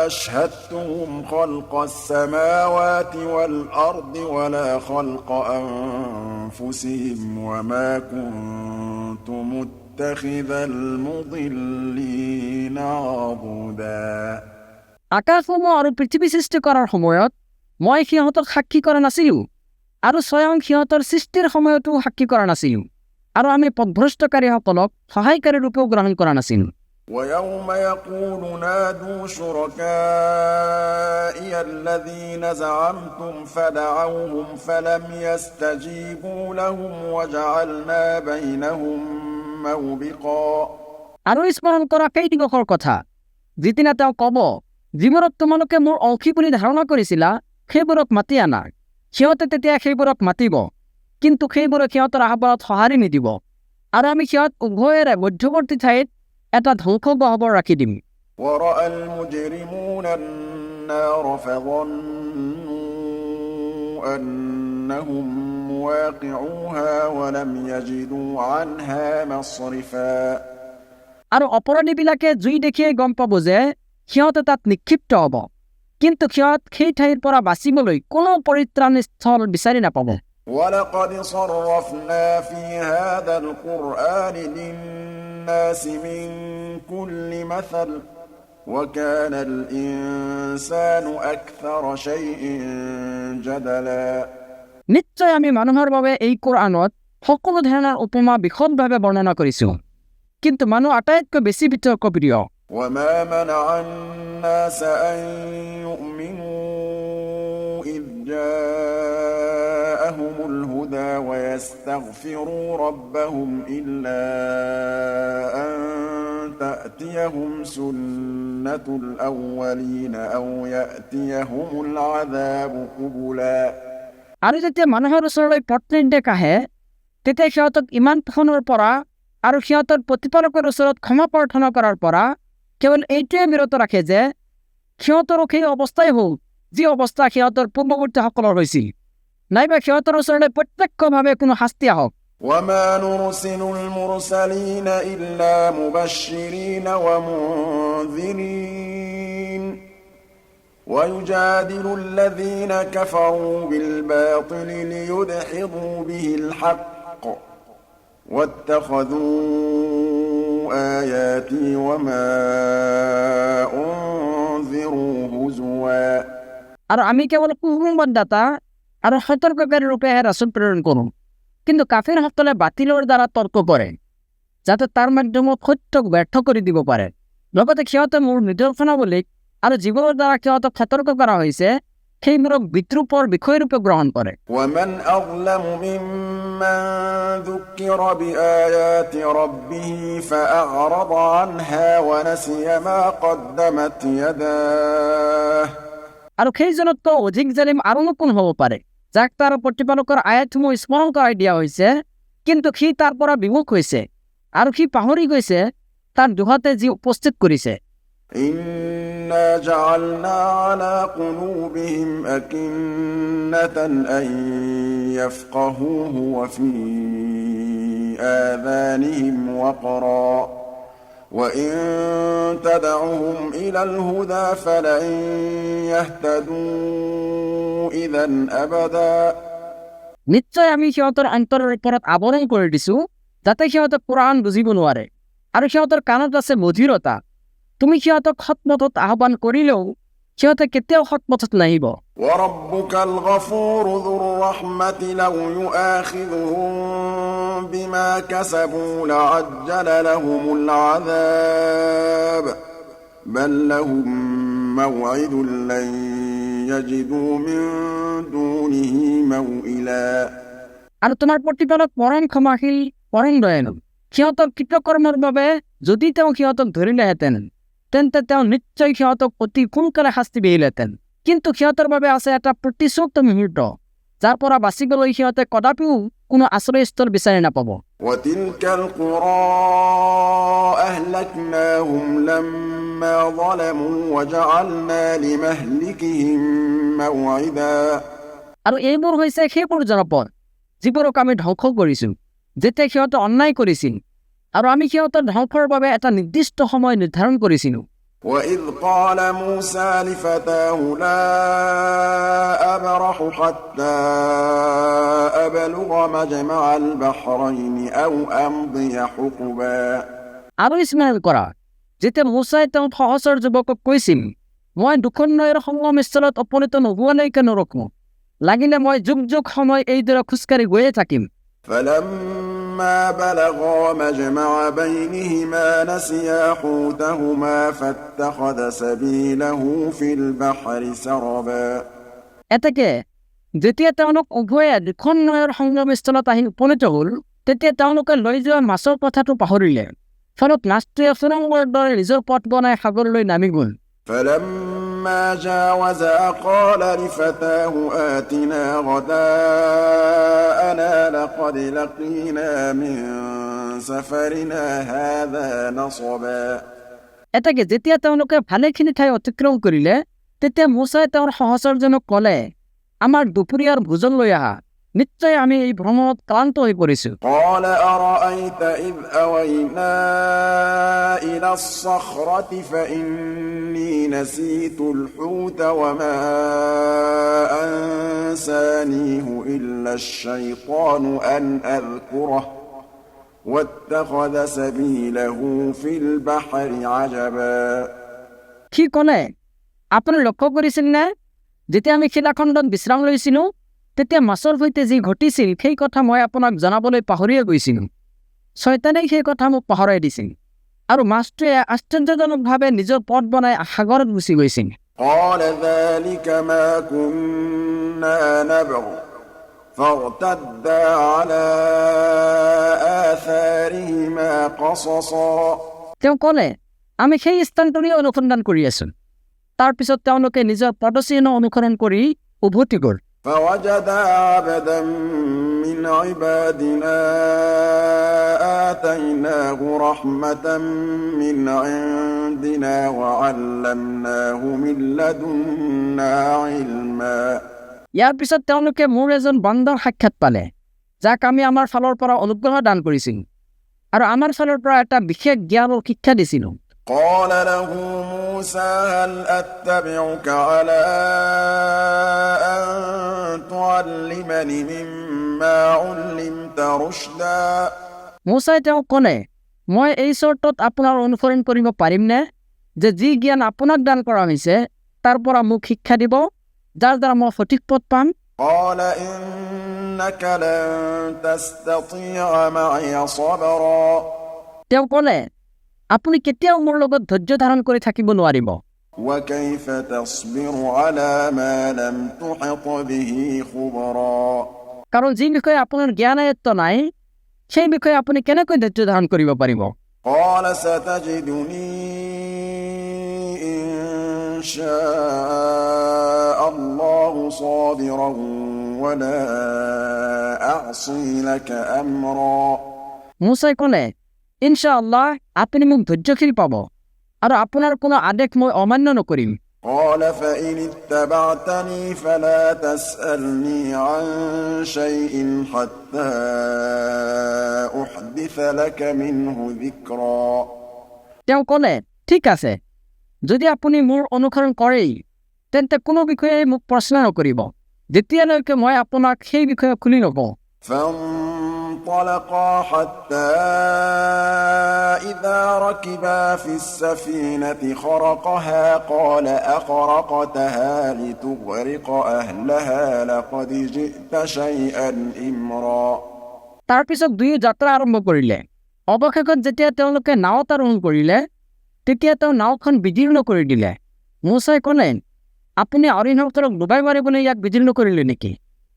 أشهدتهم خلق السماوات والأرض ولا خلق أنفسهم وما كنت متخذ المضلين عضدا আকাশসমূহ আৰু পৃথিৱী সৃষ্টি কৰাৰ সময়ত মই সিহঁতক সাক্ষী কৰা নাছিলোঁ আৰু স্বয়ং সিহঁতৰ সৃষ্টিৰ সময়তো সাক্ষী কৰা নাছিলোঁ আৰু আমি পথভ্ৰষ্টকাৰীসকলক সহায়কাৰী ৰূপেও গ্ৰহণ কৰা নাছিলোঁ ويوم يقول نادوا شركائي الذين زعمتم فدعوهم فلم يستجيبوا لهم وجعلنا بينهم موبقا আৰু স্মৰণ কৰা সেই দিৱসৰ কথা যিদিনা তেওঁ ক'ব যিবোৰক তোমালোকে মোৰ অংশী বুলি ধাৰণা কৰিছিলা সেইবোৰক মাতি আনা সিহঁতে তেতিয়া সেইবোৰক মাতিব কিন্তু সেইবোৰক সিহঁতৰ আহ্বানত সঁহাৰি নিদিব আৰু আমি সিহঁত উভয়ৰে মধ্যৱৰ্তী ঠাইত এটা ধ্বংস গহ্বৰ ৰাখি দিম ورأى المجرمون النار فظنوا أنهم مواقعوها ولم يجدوا عنها مصرفا আৰু অপৰাধীবিলাকে জুই দেখিয়ে গম পাব যে সিহঁতে তাত নিক্ষিপ্ত হ'ব কিন্তু সিহঁত সেই ঠাইৰ পৰা বাচিবলৈ কোনো পৰিত্ৰাণস্থল বিচাৰি নাপাব ولقد صرفنا في هذا القرآن للناس من كل مثل وكان الإنسان أكثر شيء جدلا নিশ্চয় আমি মানুহৰ বাবে এই কোৰআনত সকলো ধৰণৰ উপমা বিশদভাৱে বৰ্ণনা কৰিছোঁ কিন্তু মানুহ আটাইতকৈ বেছি বিতৰ্কপ্ৰিয় وما منع الناس أن يؤمنوا إذ جاءهم الهدى ويستغفروا ربهم إلا أن تأتيهم سنة الأولين أو يأتيهم العذاب قبلا আৰু যেতিয়া মানুহৰ ওচৰলৈ পথ নিৰ্দেশ আহে তেতিয়া সিহঁতক ইমান পোষণৰ পৰা আৰু সিহঁতৰ প্ৰতিপালকৰ ওচৰত ক্ষমা প্ৰাৰ্থনা কৰাৰ পৰা কেৱল এইটোৱে বিৰত ৰাখে যে সিহঁতৰো সেই অৱস্থাই হ'ল যি অৱস্থা সিহঁতৰ পূৰ্বৱৰ্তীসকলৰ হৈছিল, নাইবা সিহঁতৰ ওচৰলৈ প্ৰত্যক্ষভাৱে কোনো শাস্তি আহক। وما نرسل المرسلين إلا مبشرين ومنذرين ويجادل الذين كفروا بالباطل ليدحضوا به الحق واتخذوا آياتي وما أنذروا هزوا। আৰু আমি কেৱল সুসংবাদদাতা আৰু সতৰ্ককাৰী ৰূপেহে ৰাসূল প্ৰেৰণ কৰোঁ, কিন্তু কাফিৰসকলে বাতিলৰ দ্বাৰা তৰ্ক কৰে যাতে তাৰ মাধ্যমত সত্যক ব্যৰ্থ কৰি দিব পাৰে। লগতে সিহঁতে মোৰ নিদৰ্শনাৱলীক আৰু যিবোৰৰ দ্বাৰা সিহঁতক সতৰ্ক কৰা হৈছে সেইবোৰক বিদ্ৰূপৰ বিষয়ৰূপে গ্ৰহণ কৰে। ومن أظلم ممن ذكر بآيات ربه فأعرض عنها ونسي ما قدمت يداه। আৰু সেইজনতকৈ অধিক জালিম আৰুনো কোন হ'ব পাৰে, যাক তাৰ প্ৰতিপালকৰ আয়াতসমূহ স্মৰণ কৰাই দিয়া হৈছে, কিন্তু সি তাৰ পৰা বিমুখ হৈছে আৰু সি পাহৰি গৈছে তাৰ দুহাতে যি উপস্থিত কৰিছে। إنا جعلنا على قلوبهم أكنة أن يفقهوه وفي آذانهم وقرا وإن تدعهم إلى الهدى فلن يهتدوا إذا أبدا। নিশ্চয় আমি সিহঁতৰ অন্তৰৰ ওপৰত আৱৰণ কৰি দিছোঁ যাতে সিহঁতে কোৰআন বুজিব নোৱাৰে, আৰু সিহঁতৰ কাণত আছে মধুৰতা। তুমি সিহঁতক সৎপথত আহ্বান কৰিলেও সিহঁতে কেতিয়াও সৎপথত নাহিব। وربك الغفور ذو الرحمة لو يؤاخذهم بما كسبوا لعجل لهم العذاب بل لهم موعد لن يجدوا من دونه موئلا। আৰু তোমাৰ প্ৰতিপালক পৰম ক্ষমাশীল, পৰম দয়ালু। সিহঁতৰ কৃতকৰ্মৰ বাবে যদি তেওঁ সিহঁতক ধৰিলেহেঁতেন তেন্তে তেওঁ নিশ্চয় সিহঁতক অতি সোনকালে শাস্তি দিলেহেঁতেন, কিন্তু সিহঁতৰ বাবে আছে এটা প্ৰতিশ্ৰুত মুহূৰ্ত যাৰ পৰা বাচিবলৈ সিহঁতে কদাপিও কোনো আশ্ৰয়স্থল বিচাৰি নাপাব। وتلك القرى أهلكناهم لما ظلموا وجعلنا لمهلكهم موعدا। আৰু এইবোৰ হৈছে সেইবোৰ জনপদ যিবোৰক আমি ধ্বংস কৰিছোঁ যেতিয়া সিহঁতে অন্যায় কৰিছিল, আৰু আমি সিহঁতৰ ধ্বংসৰ বাবে এটা নিৰ্দিষ্ট সময় নিৰ্ধাৰণ কৰিছিলোঁ। وإذ قال موسى لفتاه لا أبرح حتى أبلغ مجمع البحرين أو أمضي حقبا। আৰু স্মৰণ কৰা যেতিয়া মুছাই তেওঁ সহচৰ যুৱকক কৈছিল, মই দুখন নৈৰ সংগমস্থলত উপনীত নোহোৱালৈকে নৰখোঁ, লাগিলে মই যুগ যুগ সময় এইদৰে খোজকাঢ়ি গৈয়ে থাকিম। فلما بلغا مجمع بينهما نسيا حوتهما فاتخذ سبيله في البحر سربا। এতেকে যেতিয়া তেওঁলোক উভয়ে দুখন নৈৰ সংগমস্থলত আহি উপনীত হ'ল, তেতিয়া তেওঁলোকে লৈ যোৱা মাছৰ কথাটো পাহৰিলে, ফলত মাছটোৱে সুৰংগৰ দৰে নিজৰ পথ বনাই সাগৰলৈ নামি গ'ল। فلما جاوزا قال لفتاه آتنا غداءنا لقد لقينا من سفرنا هذا نصبا। এতেকে যেতিয়া তেওঁলোকে ভালেখিনি ঠাই অতিক্ৰম কৰিলে তেতিয়া মুছাই তেওঁৰ সহচৰজনক ক'লে, আমাৰ দুপৰীয়াৰ ভোজন লৈ আহা, নিশ্চয় আমি এই ভ্ৰমণত ক্লান্ত হৈ পৰিছোঁ। قال أرأيت إذ أوينا إلى الصخرة فإني نسيت الحوت وما أنسانيه إلا الشيطان أن أذكره واتخذ سبيله في البحر عجبا। সি ক'লে, আপুনি লক্ষ্য কৰিছিল নে যেতিয়া আমি শিলাখণ্ডত বিশ্ৰাম লৈছিলোঁ তেতিয়া মাছৰ সৈতে যি ঘটিছিল সেই কথা মই আপোনাক জনাবলৈ পাহৰিয়ে গৈছিলোঁ। শয়তানে সেই কথা মোক পাহৰাই দিছিল, আৰু মাছটোৱে আশ্চৰ্যজনকভাৱে নিজৰ পথ বনাই সাগৰত গুচি গৈছিল। قال ذلك ما كنا نبغ فارتدا على آثارهما قصصا। তেওঁ ক'লে, আমি সেই স্থানটোৰে অনুসন্ধান কৰি আছোঁ। তাৰ পিছত তেওঁলোকে নিজৰ পদচিহ্ন অনুসৰণ কৰি উভতি গ'ল। فوجدا عبدا من عبادنا آتيناه رحمة من عندنا وعلمناه من لدنا علما ইয়াৰ পিছত তেওঁলোকে মোৰ এজন বান্দাৰ সাক্ষাৎ পালে যাক আমি আমাৰ ফালৰ পৰা অনুগ্ৰহ দান কৰিছিল আৰু আমাৰ ফালৰ পৰা এটা বিশেষ জ্ঞান আৰু শিক্ষা দিছিলোঁ قال له موسى هل أتبعك على أن تعلمني مما علمت رشدا মুছাই তেওঁক ক'লে মই এই চৰ্তত আপোনাৰ অনুসৰণ কৰিব পাৰিমনে যে যি জ্ঞান আপোনাক দান কৰা হৈছে তাৰ পৰা মোক শিক্ষা দিব যাৰ দ্বাৰা মই সঠিক পথ পাম قال إنك لن تستطيع معي صبرا তেওঁ ক'লে আপুনি কেতিয়াও মোৰ লগত ধৈৰ্য ধাৰণ কৰি থাকিব নোৱাৰিব وكيف تصبر على ما لم تحط به خبرا কাৰণ যি বিষয়ে আপোনাৰ জ্ঞান আয়ত্ত নাই সেই বিষয়ে আপুনি কেনেকৈ ধৈৰ্য ধাৰণ কৰিব পাৰিব قال ستجدني إن شاء الله صابرا ولا أعصي لك أمرا মুছাই ক'লে ইনশাআল্লাহ আপুনি মোক ধৈৰ্যশীল পাব আৰু আপোনাৰ কোনো আদেশ মই অমান্য নকৰিম قال فإن اتبعتني فلا تسألني عن شيء حتى أحدث لك منه ذكرا তেওঁ ক'লে ঠিক আছে যদি আপুনি মোৰ অনুসৰণ কৰেই তেন্তে কোনো বিষয়ে মোক প্ৰশ্ন নকৰিব যেতিয়ালৈকে মই আপোনাক সেই বিষয়ে খুলি নকওঁ فانطلقا حتى إذا ركبا في السفينة خرقها قال أخرقتها لتغرق أهلها لقد جئت شيئا إمرا তাৰ পিছত দুয়ো যাত্ৰা আৰম্ভ কৰিলে অৱশেষত যেতিয়া তেওঁলোকে নাৱত আৰোহণ কৰিলে তেতিয়া তেওঁ নাওখন বিদীৰ্ণ কৰি দিলে মুছাই ক'লে আপুনি অৰিহন্তৰক ডুবাই মাৰিবলৈ ইয়াক বিদীৰ্ণ কৰিলে নেকি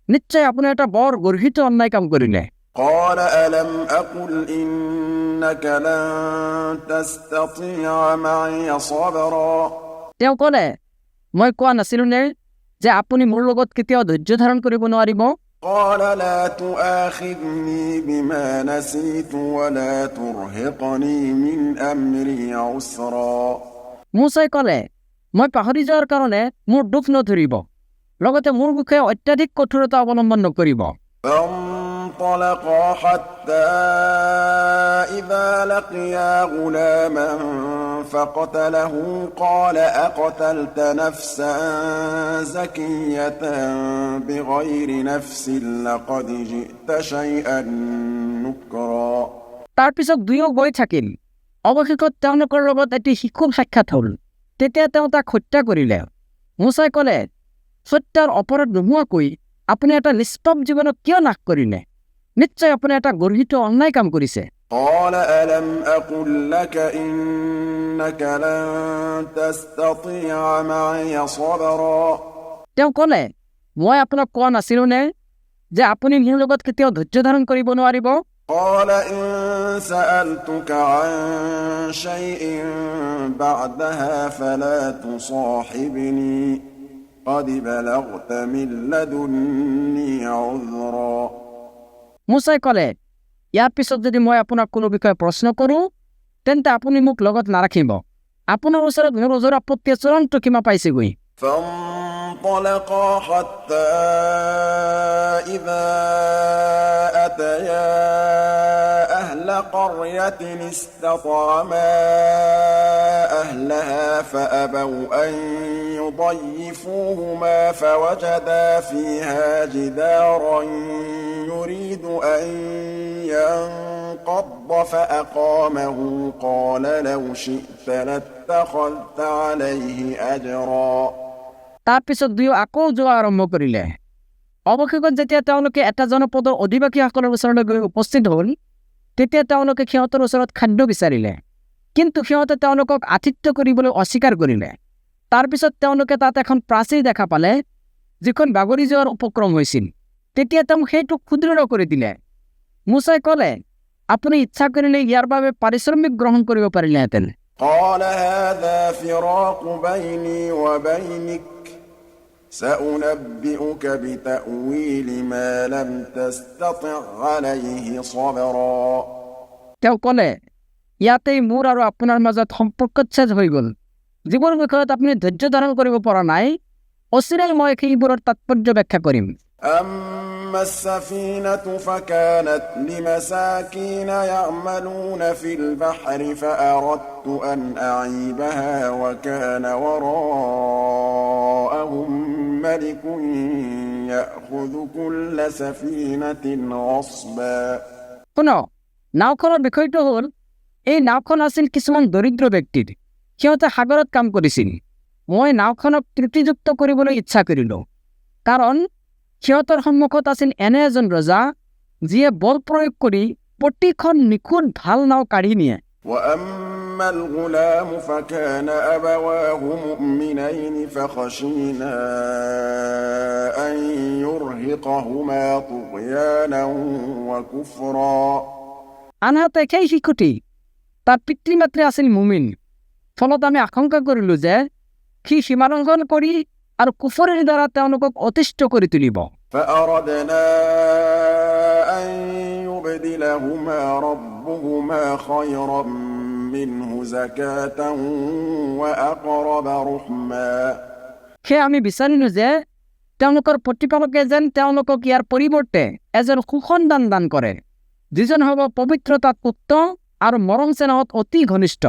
নিশ্চয় আপুনি এটা বৰ গৰ্হিত অন্যায় কাম কৰিলে قال ألم أقل إنك لن تستطيع معي صبرا তেওঁ ক'লে মই কোৱা নাছিলো নে যে আপুনি মোৰ লগত কেতিয়াও ধৈৰ্য ধাৰণ কৰিব নোৱাৰিব قال لا تؤاخذني بما نسيت ولا ترهقني من أمري عسرا মুছাই ক'লে মই পাহৰি যোৱাৰ কাৰণে মোৰ দুখ নধৰিব লগতে মোৰ বিষয়ে অত্যাধিক কঠোৰতা অৱলম্বন নকৰিব فانطلقا حتى إذا لقيا غلاما فقتله قال أقتلت نفسا زكية بغير نفس لقد جئت شيئا نكرا তাৰ পিছত দুয়ো গৈ থাকিল অৱশেষত তেওঁলোকৰ লগত এটি শিশুৰ সাক্ষাৎ হ'ল তেতিয়া তেওঁ তাক হত্যা কৰিলে মুছাই ক'লে সত্যৰ অপৰাধ নোহোৱাকৈ আপুনি এটা নিষ্পাপ জীৱনক কিয় নাশ কৰিলে নিশ্চয় আপুনি এটা গৰ্হিত অন্যায় কাম কৰিছে قال ألم أقل لك إنك لن تستطيع معي صبرا তেওঁ ক'লে মই আপোনাক কোৱা নাছিলো নে যে আপুনি মোৰ লগত কেতিয়াও ধৈৰ্য ধাৰণ কৰিব নোৱাৰিব قال إن سألتك عن شيء بعدها فلا تصاحبني قد بلغت من لدني عذرا মুছাই ক'লে ইয়াৰ পিছত যদি মই আপোনাক কোনো বিষয়ে প্ৰশ্ন কৰোঁ তেন্তে আপুনি মোক লগত নাৰাখিব আপোনাৰ ওচৰত মোৰ ওজৰ আপত্তিয়ে চূড়ান্ত সীমা পাইছেগৈ فانطلقا حتى إذا أتيا أهل قرية استطعما أهلها فأبوا أن يضيفوهما فوجدا فيها جدارا يريد أن ينقض فأقامه قال لو شئت لاتخذت عليه أجرا তাৰ পিছত দুয়ো আকৌ যোৱা আৰম্ভ কৰিলে অৱশেষত যেতিয়া তেওঁলোকে এটা জনপদৰ অধিবাসীসকলৰ ওচৰলৈ গৈ উপস্থিত হ'ল তেতিয়া তেওঁলোকে সিহঁতৰ ওচৰত খাদ্য বিচাৰিলে কিন্তু সিহঁতে তেওঁলোকক আতিথ্য কৰিবলৈ অস্বীকাৰ কৰিলে তাৰপিছত তেওঁলোকে তাত এখন প্ৰাচীৰ দেখা পালে যিখন বাগৰি যোৱাৰ উপক্ৰম হৈছিল তেতিয়া তেওঁ সেইটো ক্ষুদ্ৰ কৰি দিলে মুছাই ক'লে আপুনি ইচ্ছা কৰিলে ইয়াৰ বাবে পাৰিশ্ৰমিক গ্ৰহণ কৰিব পাৰিলেহেঁতেন قال هذا فراق بيني وبينك سأنبئك بتأويل ما لم تستطع عليه صبرا তেওঁ ক'লে, ইয়াতেই মোৰ আৰু আপোনাৰ মাজত সম্পৰ্কচ্ছেদ হৈ গ'ল। যিবোৰ বিষয়ত আপুনি ধৈৰ্য ধাৰণ কৰিব পৰা নাই, অচিৰেই মই সেইবোৰৰ তাৎপৰ্য ব্যাখ্যা কৰিম। أما السفينة فكانت لمساكين يعملون في البحر فأردت أن أعيبها وكان وراءهم ملك يأخذ كل سفينة غصبا শুনো, নাওখনৰ বিষয়টো হ'ল, এই নাওখন আছিল কিছুমান দৰিদ্ৰ ব্যক্তিৰ। সিহঁতে সাগৰত কাম কৰিছিল। মই নাওখনক ত্ৰুটিযুক্ত কৰিবলৈ ইচ্ছা কৰিলোঁ, কাৰণ সিহঁতৰ সন্মুখত আছিল এনে এজন ৰজা যিয়ে বল প্ৰয়োগ কৰি প্ৰতিখন নিখুঁত ভাল নাও কাঢ়ি নিয়ে। وأما الغلام فكان أبواه مؤمنين فخشينا أن يرهقهما طغيانا وكفرا আনহাতে সেই শিশুটি তাৰ পিতৃ মাতৃ আছিল মুমিন। ফলত আমি আশংকা কৰিলোঁ যে সি সীমালংঘন কৰি আৰু কুফৰৰ দ্বাৰা তেওঁলোকক অতিষ্ঠ কৰি তুলিব। فأردنا أن يبدلهما ربهما خيرا منه زكاة وأقرب رحما সেয়ে আমি বিচাৰিলোঁ যে তেওঁলোকৰ প্ৰতিপালকে যেন তেওঁলোকক ইয়াৰ পৰিৱৰ্তে এজন সুসন্তান দান কৰে, যিজন হ'ব পবিত্ৰতাত উত্তম আৰু মৰম চেনেহত অতি ঘনিষ্ঠ।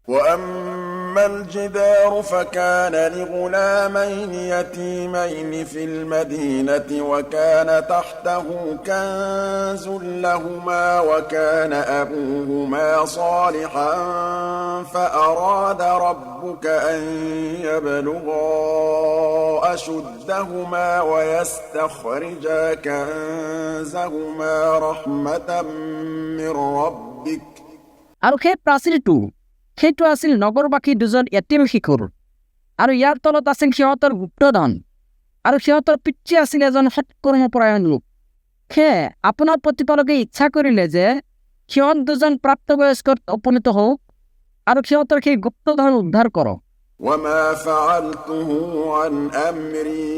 وأما الجدار فكان لغلامين يتيمين في المدينة وكان تحته كنز لهما وكان أبوهما صالحا فأراد ربك أن يبلغا أشدهما ويستخرجا كنزهما رحمة من ربك আৰু সেই প্ৰাচীৰটো, সেইটো আছিল নগৰবাসী দুজন এটিম শিশুৰ, আৰু ইয়াৰ তলত আছিল সিহঁতৰ গুপ্তধন, আৰু সিহঁতৰ পিতৃ আছিল এজন সৎকৰ্মপৰায়ণ লোক। সেয়ে আপোনাৰ প্ৰতিপালকে ইচ্ছা কৰিলে যে সিহঁত দুজন প্ৰাপ্তবয়স্কত উপনীত হওক আৰু সিহঁতৰ সেই গুপ্তধন উদ্ধাৰ কৰক। وما فعلته عن أمري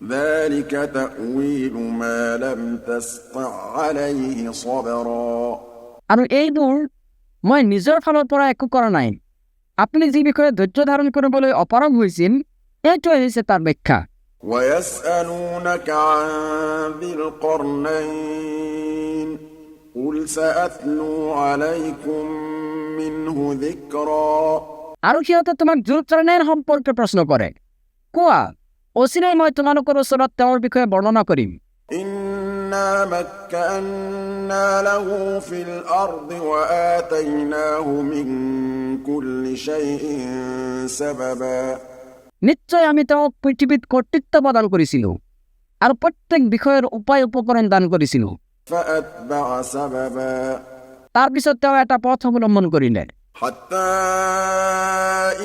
ذلك تأويل ما لم تستطع عليه صبرا আৰু এইবোৰ মই নিজৰ ফালৰ পৰা একো কৰা নাই। আপুনি যি বিষয়ে ধৈৰ্য ধাৰণ কৰিবলৈ অপাৰগ হৈছিল, এইটোৱে হৈছে তাৰ ব্যাখ্যা। ويسألونك عن ذي القرنين قل سأتلو عليكم منه ذكرا আৰু সিহঁতে তোমাক জুলকাৰনাইন সম্পৰ্কে প্ৰশ্ন কৰে। কোৱা, অচিৰেই মই তোমালোকৰ ওচৰত তেওঁৰ বিষয়ে বৰ্ণনা কৰিম। إنا مكنا له في الأرض وآتيناه من كل شيء سببا নিশ্চয় আমি তেওঁক পৃথিৱীত কৰ্তৃত্ব প্ৰদান কৰিছিলোঁ আৰু প্ৰত্যেক বিষয়ৰ উপায় উপকৰণ দান কৰিছিলোঁ। فأتبع سببا তাৰপিছত তেওঁ এটা পথ অৱলম্বন কৰিলে। حتى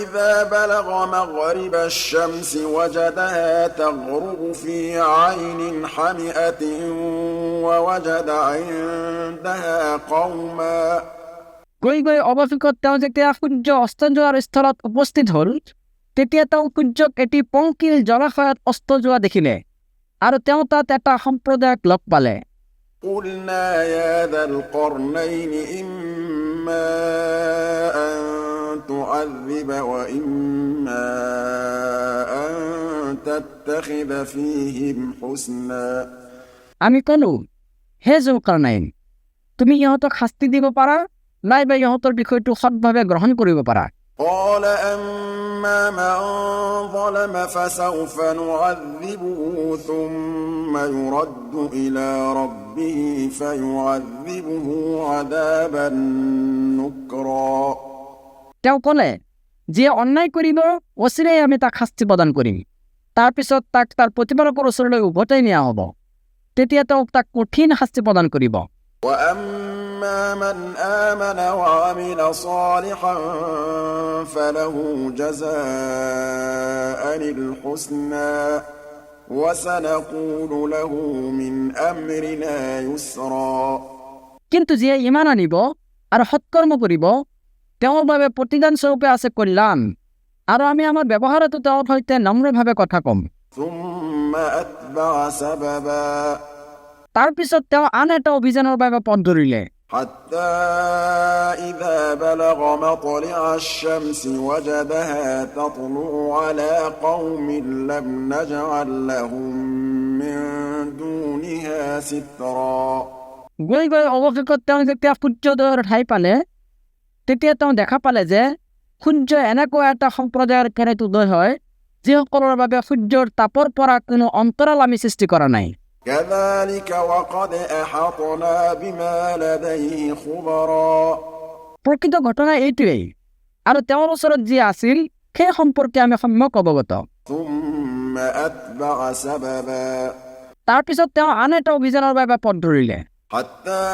إذا بلغ مغرب الشمس وجدها تغرب في عين حمئة ووجد عندها قوما গৈ গৈ অৱশেষত তেওঁ যেতিয়া সূৰ্য অস্ত যোৱাৰ স্থলত উপস্থিত হ'ল, তেতিয়া তেওঁ সূৰ্যক এটি পংকিল জলাশয়ত অস্ত যোৱা দেখিলে, আৰু তেওঁ তাত এটা সম্প্ৰদায়ক লগ পালে। قلنا يا ذا القرنين إما أن تعذب وإما أن تتخذ فيهم حسنا আমি ক'লো, হে জুলকাৰনাইন, তুমি ইহঁতক শাস্তি দিব পাৰা, নাইবা ইহঁতৰ বিষয়টো সৎভাৱে গ্ৰহণ কৰিব পাৰা। قال أما من ظلم فسوف نعذبه ثم يرد إلى ربه فيعذبه عذابا نكرا তেওঁ ক'লে, যিয়ে অন্যায় কৰিব, অচিৰেই আমি তাক শাস্তি প্ৰদান কৰিম। তাৰপিছত তাক তাৰ প্ৰতিপালকৰ ওচৰলৈ উভতাই নিয়া হ'ব। তেতিয়া তেওঁক তাক কঠিন শাস্তি প্ৰদান কৰিব। وأما من آمن وعمل صالحا فله جزاء الحسنى وسنقول له من أمرنا يسرا কিন্তু যিয়ে ইমান আনিব আৰু সৎকৰ্ম কৰিব, তেওঁৰ বাবে প্ৰতিদান স্বৰূপে আছে কল্যাণ, আৰু আমি আমাৰ ব্যৱহাৰতো তেওঁৰ সৈতে নম্ৰভাৱে কথা ক'ম। ثم أتبع سببا তাৰপিছত তেওঁ আন এটা অভিযানৰ বাবে পথ ধৰিলে। حتى إذا بلغ مطلع الشمس وجدها تطلع على قوم لم نجعل لهم من دونها سترا গৈ গৈ অৱশেষত তেওঁ যেতিয়া সূৰ্যোদয়ৰ ঠাই পালে, তেতিয়া তেওঁ দেখা পালে যে সূৰ্য এনেকুৱা এটা সম্প্ৰদায়ৰ কেৰেত উদয় হয় যিসকলৰ বাবে সূৰ্যৰ তাপৰ পৰা কোনো অন্তৰাল আমি সৃষ্টি কৰা নাই। كذلك وقد أحطنا بما لديه خبرا প্ৰকৃত ঘটনা এইটোৱেই, আৰু তেওঁৰ ওচৰত যি আছিল সেই সম্পৰ্কে আমি সম্যক অৱগত। ثم أتبع سببا তাৰপিছত তেওঁ আন এটা অভিযানৰ বাবে পথ ধৰিলে। حتى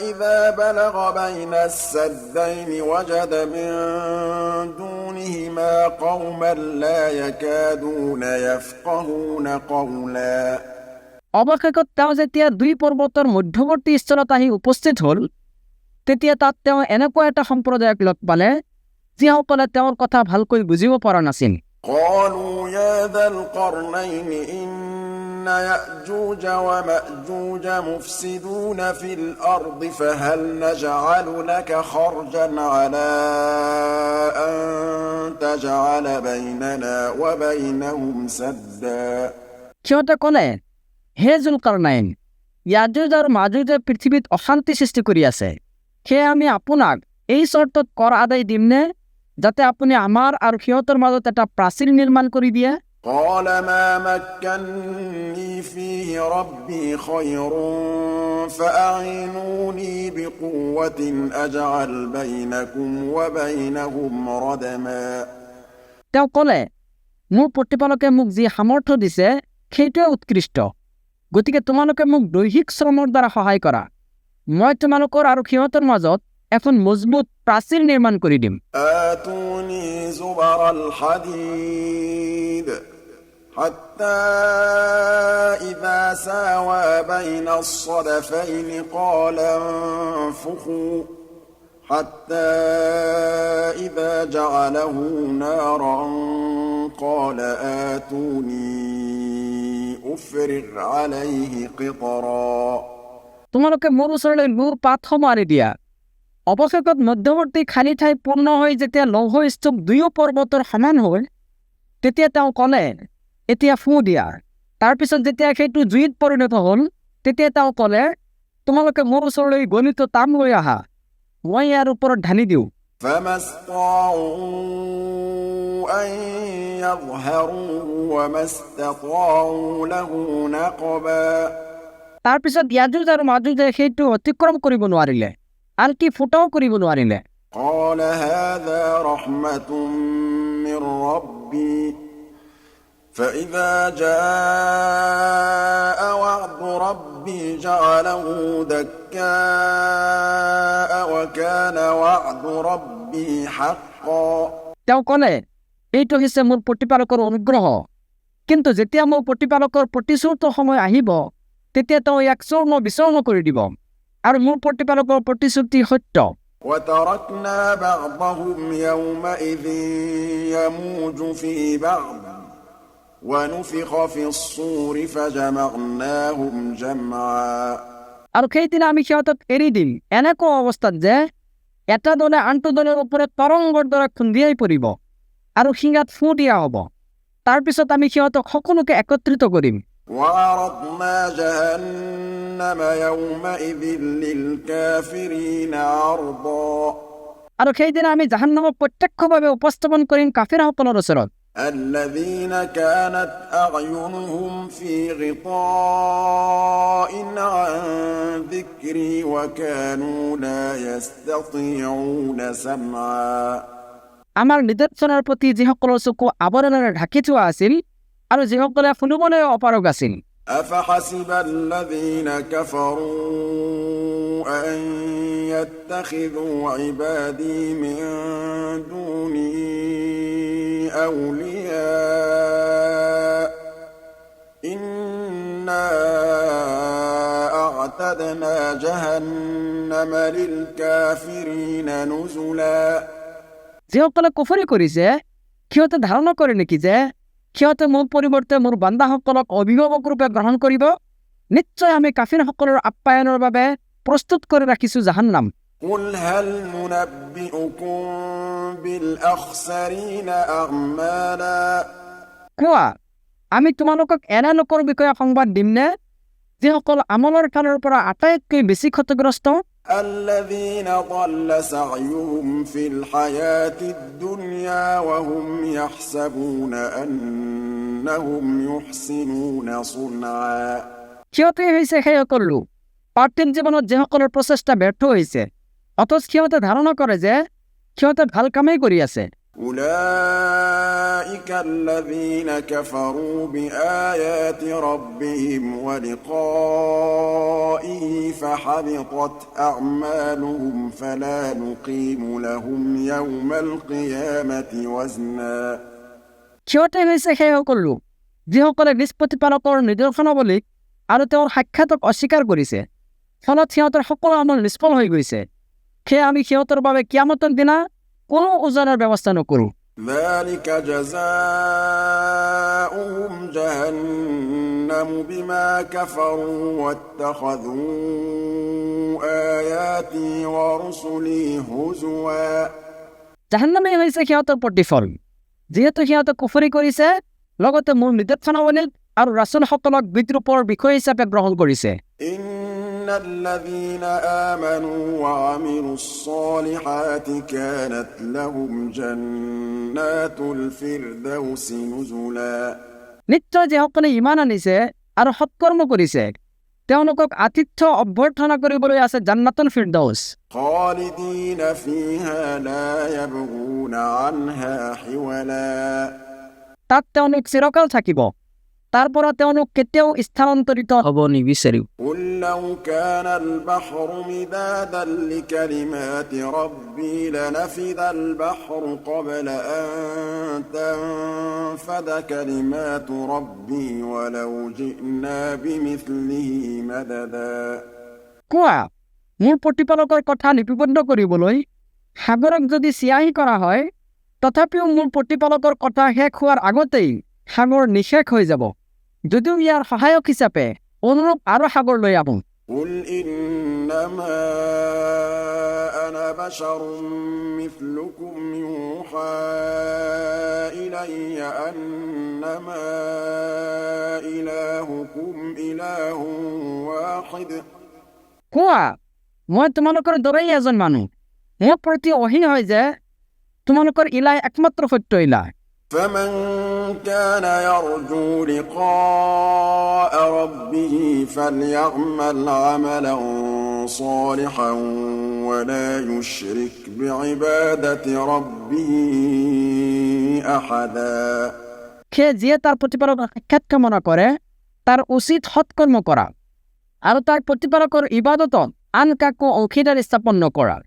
إذا بلغ بين السدين وجد من دونهما قوما لا يكادون يفقهون قولا অৱশেষত তেওঁ যেতিয়া দুই পৰ্বতৰ মধ্যৱৰ্তী স্থলত আহি উপস্থিত হ'ল, তেতিয়া তাত তেওঁ এনেকুৱা এটা সম্প্ৰদায়ক লগ পালে যিসকলে তেওঁৰ কথা ভালকৈ বুজিব পৰা নাছিল। قالوا يا ذا القرنين إن يأجوج ومأجوج مفسدون في الأرض فهل نجعل لك خرجا على أن تجعل بيننا وبينهم سدا সিহঁতে ক'লে, হে জুলকাৰনাইন, ইয়াজুজ আৰু মাজুজে পৃথিৱীত অশান্তি সৃষ্টি কৰি আছে, সেয়ে আমি আপোনাক এই চৰ্তত কৰ আদায় দিমনে যাতে আপুনি আমাৰ আৰু সিহঁতৰ মাজত এটা প্ৰাচীৰ নিৰ্মাণ কৰি দিয়ে? قال ما مكنني فيه ربي خير فأعينوني بقوة أجعل بينكم وبينهم ردما তেওঁ ক'লে, মোৰ প্ৰতিপালকে মোক যি সামৰ্থ্য দিছে সেইটোৱে উৎকৃষ্ট, গতিকে তোমালোকে মোক দৈহিক শ্ৰমৰ দ্বাৰা সহায় কৰা, মই তোমালোকৰ আৰু সিহঁতৰ মাজত এখন মজবুত প্ৰাচীৰ নিৰ্মাণ কৰি দিম। آتوني زبر الحديد حتى إذا ساوى بين الصدفين قال انفخوا حتى إذا جعله نارا قال آتوني أفرغ عليه قطرا তোমালোকে মোৰ ওচৰলৈ নূৰ পাতসমূহ আনি দিয়া। অৱশেষত মধ্যৱৰ্তী খালী ঠাই পূৰ্ণ হৈ যেতিয়া লৌহ স্তূপ দুয়ো পৰ্বতৰ সমান হ'ল, তেতিয়া তেওঁ ক'লে, এতিয়া ফু দিয়া। তাৰপিছত যেতিয়া সেইটো জুইত পৰিণত হ'ল, তেতিয়া তেওঁ ক'লে, তোমালোকে মোৰ ওচৰলৈ গলিত তাম লৈ আহা, মই ইয়াৰ ওপৰত ঢালি দিওঁ। فما استطاعوا أن يظهروه وما استطاعوا له نقبا তাৰপিছত ইয়াজুজ আৰু মাজুজে সেইটো অতিক্ৰম কৰিব নোৱাৰিলে, আনকি ফুটাও কৰিব নোৱাৰিলে। قال هذا رحمة من ربي فإذا جاء وعد ربي جعله دكاء وكان وعد ربي حقا তেওঁ ক'লে, এইটো হৈছে মোৰ প্ৰতিপালকৰ অনুগ্ৰহ, কিন্তু যেতিয়া মোৰ প্ৰতিপালকৰ প্ৰতিশ্ৰুত সময় আহিব তেতিয়া তেওঁ ইয়াক চূৰ্ণ বিচূৰ্ণ কৰি দিব, আৰু মোৰ প্ৰতিপালকৰ প্ৰতিশ্ৰুতি সত্য। وتركنا بعضهم يومئذ يموج في بعض ونفخ في الصور فجمعناهم جمعا আৰু সেইদিনা আমি সিহঁতক এৰি দিম এনেকুৱা অৱস্থাত যে এটা দলে আনটো দলৰ ওপৰত তৰংগৰ দৰে খুন্দিয়াই পৰিব আৰু শিঙাত ফু দিয়া হ'ব। তাৰপিছত আমি সিহঁতক সকলোকে একত্ৰিত কৰিম। وعرضنا جهنم يومئذ للكافرين عرضا আৰু সেইদিনা আমি জাহান্নামক প্ৰত্যক্ষভাৱে উপস্থাপন কৰিম কাফিৰসকলৰ ওচৰত। الذين كانت أعينهم في غطاء عن ذكري وكانوا لا يستطيعون سمعا আমাৰ নিদৰ্শনৰ প্ৰতি যিসকলৰ চকু আৱৰণেৰে ঢাকি থোৱা আছিল আৰু যিসকলে শুনিবলৈ অপাৰগ আছিল। أفحسب الذين كفروا أن يتخذوا عبادي من دوني أولياء إنا أعتدنا جهنم للكافرين نزلا যিসকলে কুফৰি কৰিছে সিহঁতে ধাৰণা কৰে নেকি যে সিহঁতে মোৰ পৰিৱৰ্তে মোৰ বান্দাসকলক অভিভাৱক ৰূপে গ্ৰহণ কৰিব? নিশ্চয় আমি কাফিৰসকলৰ আপ্যায়নৰ বাবে প্ৰস্তুত কৰি ৰাখিছোঁ জাহান্নাম। قل هل ننبئكم بالأخسرين أعمالا কোৱা, আমি তোমালোকক এনে লোকৰ বিষয়ে সংবাদ দিমনে যিসকল আমলৰ ফালৰ পৰা আটাইতকৈ বেছি ক্ষতিগ্ৰস্ত? الذين ضل سعيهم في الحياة الدنيا وهم يحسبون أنهم يحسنون صنعا সিহঁতে হৈছে সেইসকল লোক পাৰ্থিৱ জীৱনত যিসকলৰ প্ৰচেষ্টা ব্যৰ্থ হৈছে, অথচ সিহঁতে ধাৰণা কৰে যে সিহঁতে ভাল কামেই কৰি আছে। أولئك الذين كفروا بآيات ربهم ولقائه فحبطت أعمالهم فلا نقيم لهم يوم القيامة وزنا সিহঁতে হৈছে সেইসকল লোক যিসকলে নিজ প্ৰতিপালকৰ নিদৰ্শনাৱলীক আৰু তেওঁৰ সাক্ষাতক অস্বীকাৰ কৰিছে, ফলত সিহঁতৰ সকলো আমল নিষ্ফল হৈ গৈছে। সেয়ে আমি সিহঁতৰ বাবে কিয়ামতৰ দিনা কোনো ওজনৰ ব্যৱস্থা নকৰোঁ। ذلك جزاؤهم جهنم بما كفروا واتخذوا آياتي ورسلي هزوا জাহান্নামেই হৈছে সিহঁতৰ প্ৰতিফল, যিহেতু সিহঁতে কুফৰি কৰিছে, লগতে মোৰ নিৰ্দেশনাৱলীক আৰু ৰাসূলসকলক বিদ্ৰূপৰ বিষয় হিচাপে গ্ৰহণ কৰিছে। إن الذين آمنوا وعملوا الصالحات كانت لهم جنات الفردوس نزلا নিশ্চয় যিসকলে ইমান আনিছে আৰু সৎকৰ্ম কৰিছে তেওঁলোকক আতিথ্য অভ্যৰ্থনা কৰিবলৈ আছে জান্নাতুল ফিৰদৌছ। خالدين فيها لا يبغون عنها حولا তাত তেওঁলোক চিৰকাল থাকিব, তাৰ পৰা তেওঁলোক কেতিয়াও স্থানান্তৰিত হ'ব নিবিচাৰিব। قل لو كان البحر مدادا لكلمات ربي لنفذ البحر قبل أن تنفذ كلمات ربي ولو جئنا بمثله مددا কোৱা, মোৰ প্ৰতিপালকৰ কথা লিপিবদ্ধ কৰিবলৈ সাগৰক যদি চিয়াহী কৰা হয়, তথাপিও মোৰ প্ৰতিপালকৰ কথা শেষ হোৱাৰ আগতেই সাগৰ নিঃশেষ হৈ যাব, যদিও ইয়াৰ সহায়ক হিচাপে অনুৰূপ আৰু সাগৰ লৈ আহোঁ। قل إنما أنا بشر مثلكم يوحى إلي أنما إلهكم إله واحد কোৱা, মই তোমালোকৰ দৰেই এজন মানুহ, মোৰ প্ৰতি অহী হয় যে তোমালোকৰ ইলাই একমাত্ৰ সত্য ইলা। فمن كان يرجو لقاء ربه فليعمل عملا صالحا ولا يشرك بعبادة ربه أحدا সেয়ে যিয়ে তাৰ প্ৰতিপালকৰ সাক্ষাৎ কামনা কৰে তাৰ উচিত সৎকৰ্ম কৰা আৰু তাৰ প্ৰতিপালকৰ ইবাদতত আন কাকো অংশীদাৰ স্থাপন নকৰা।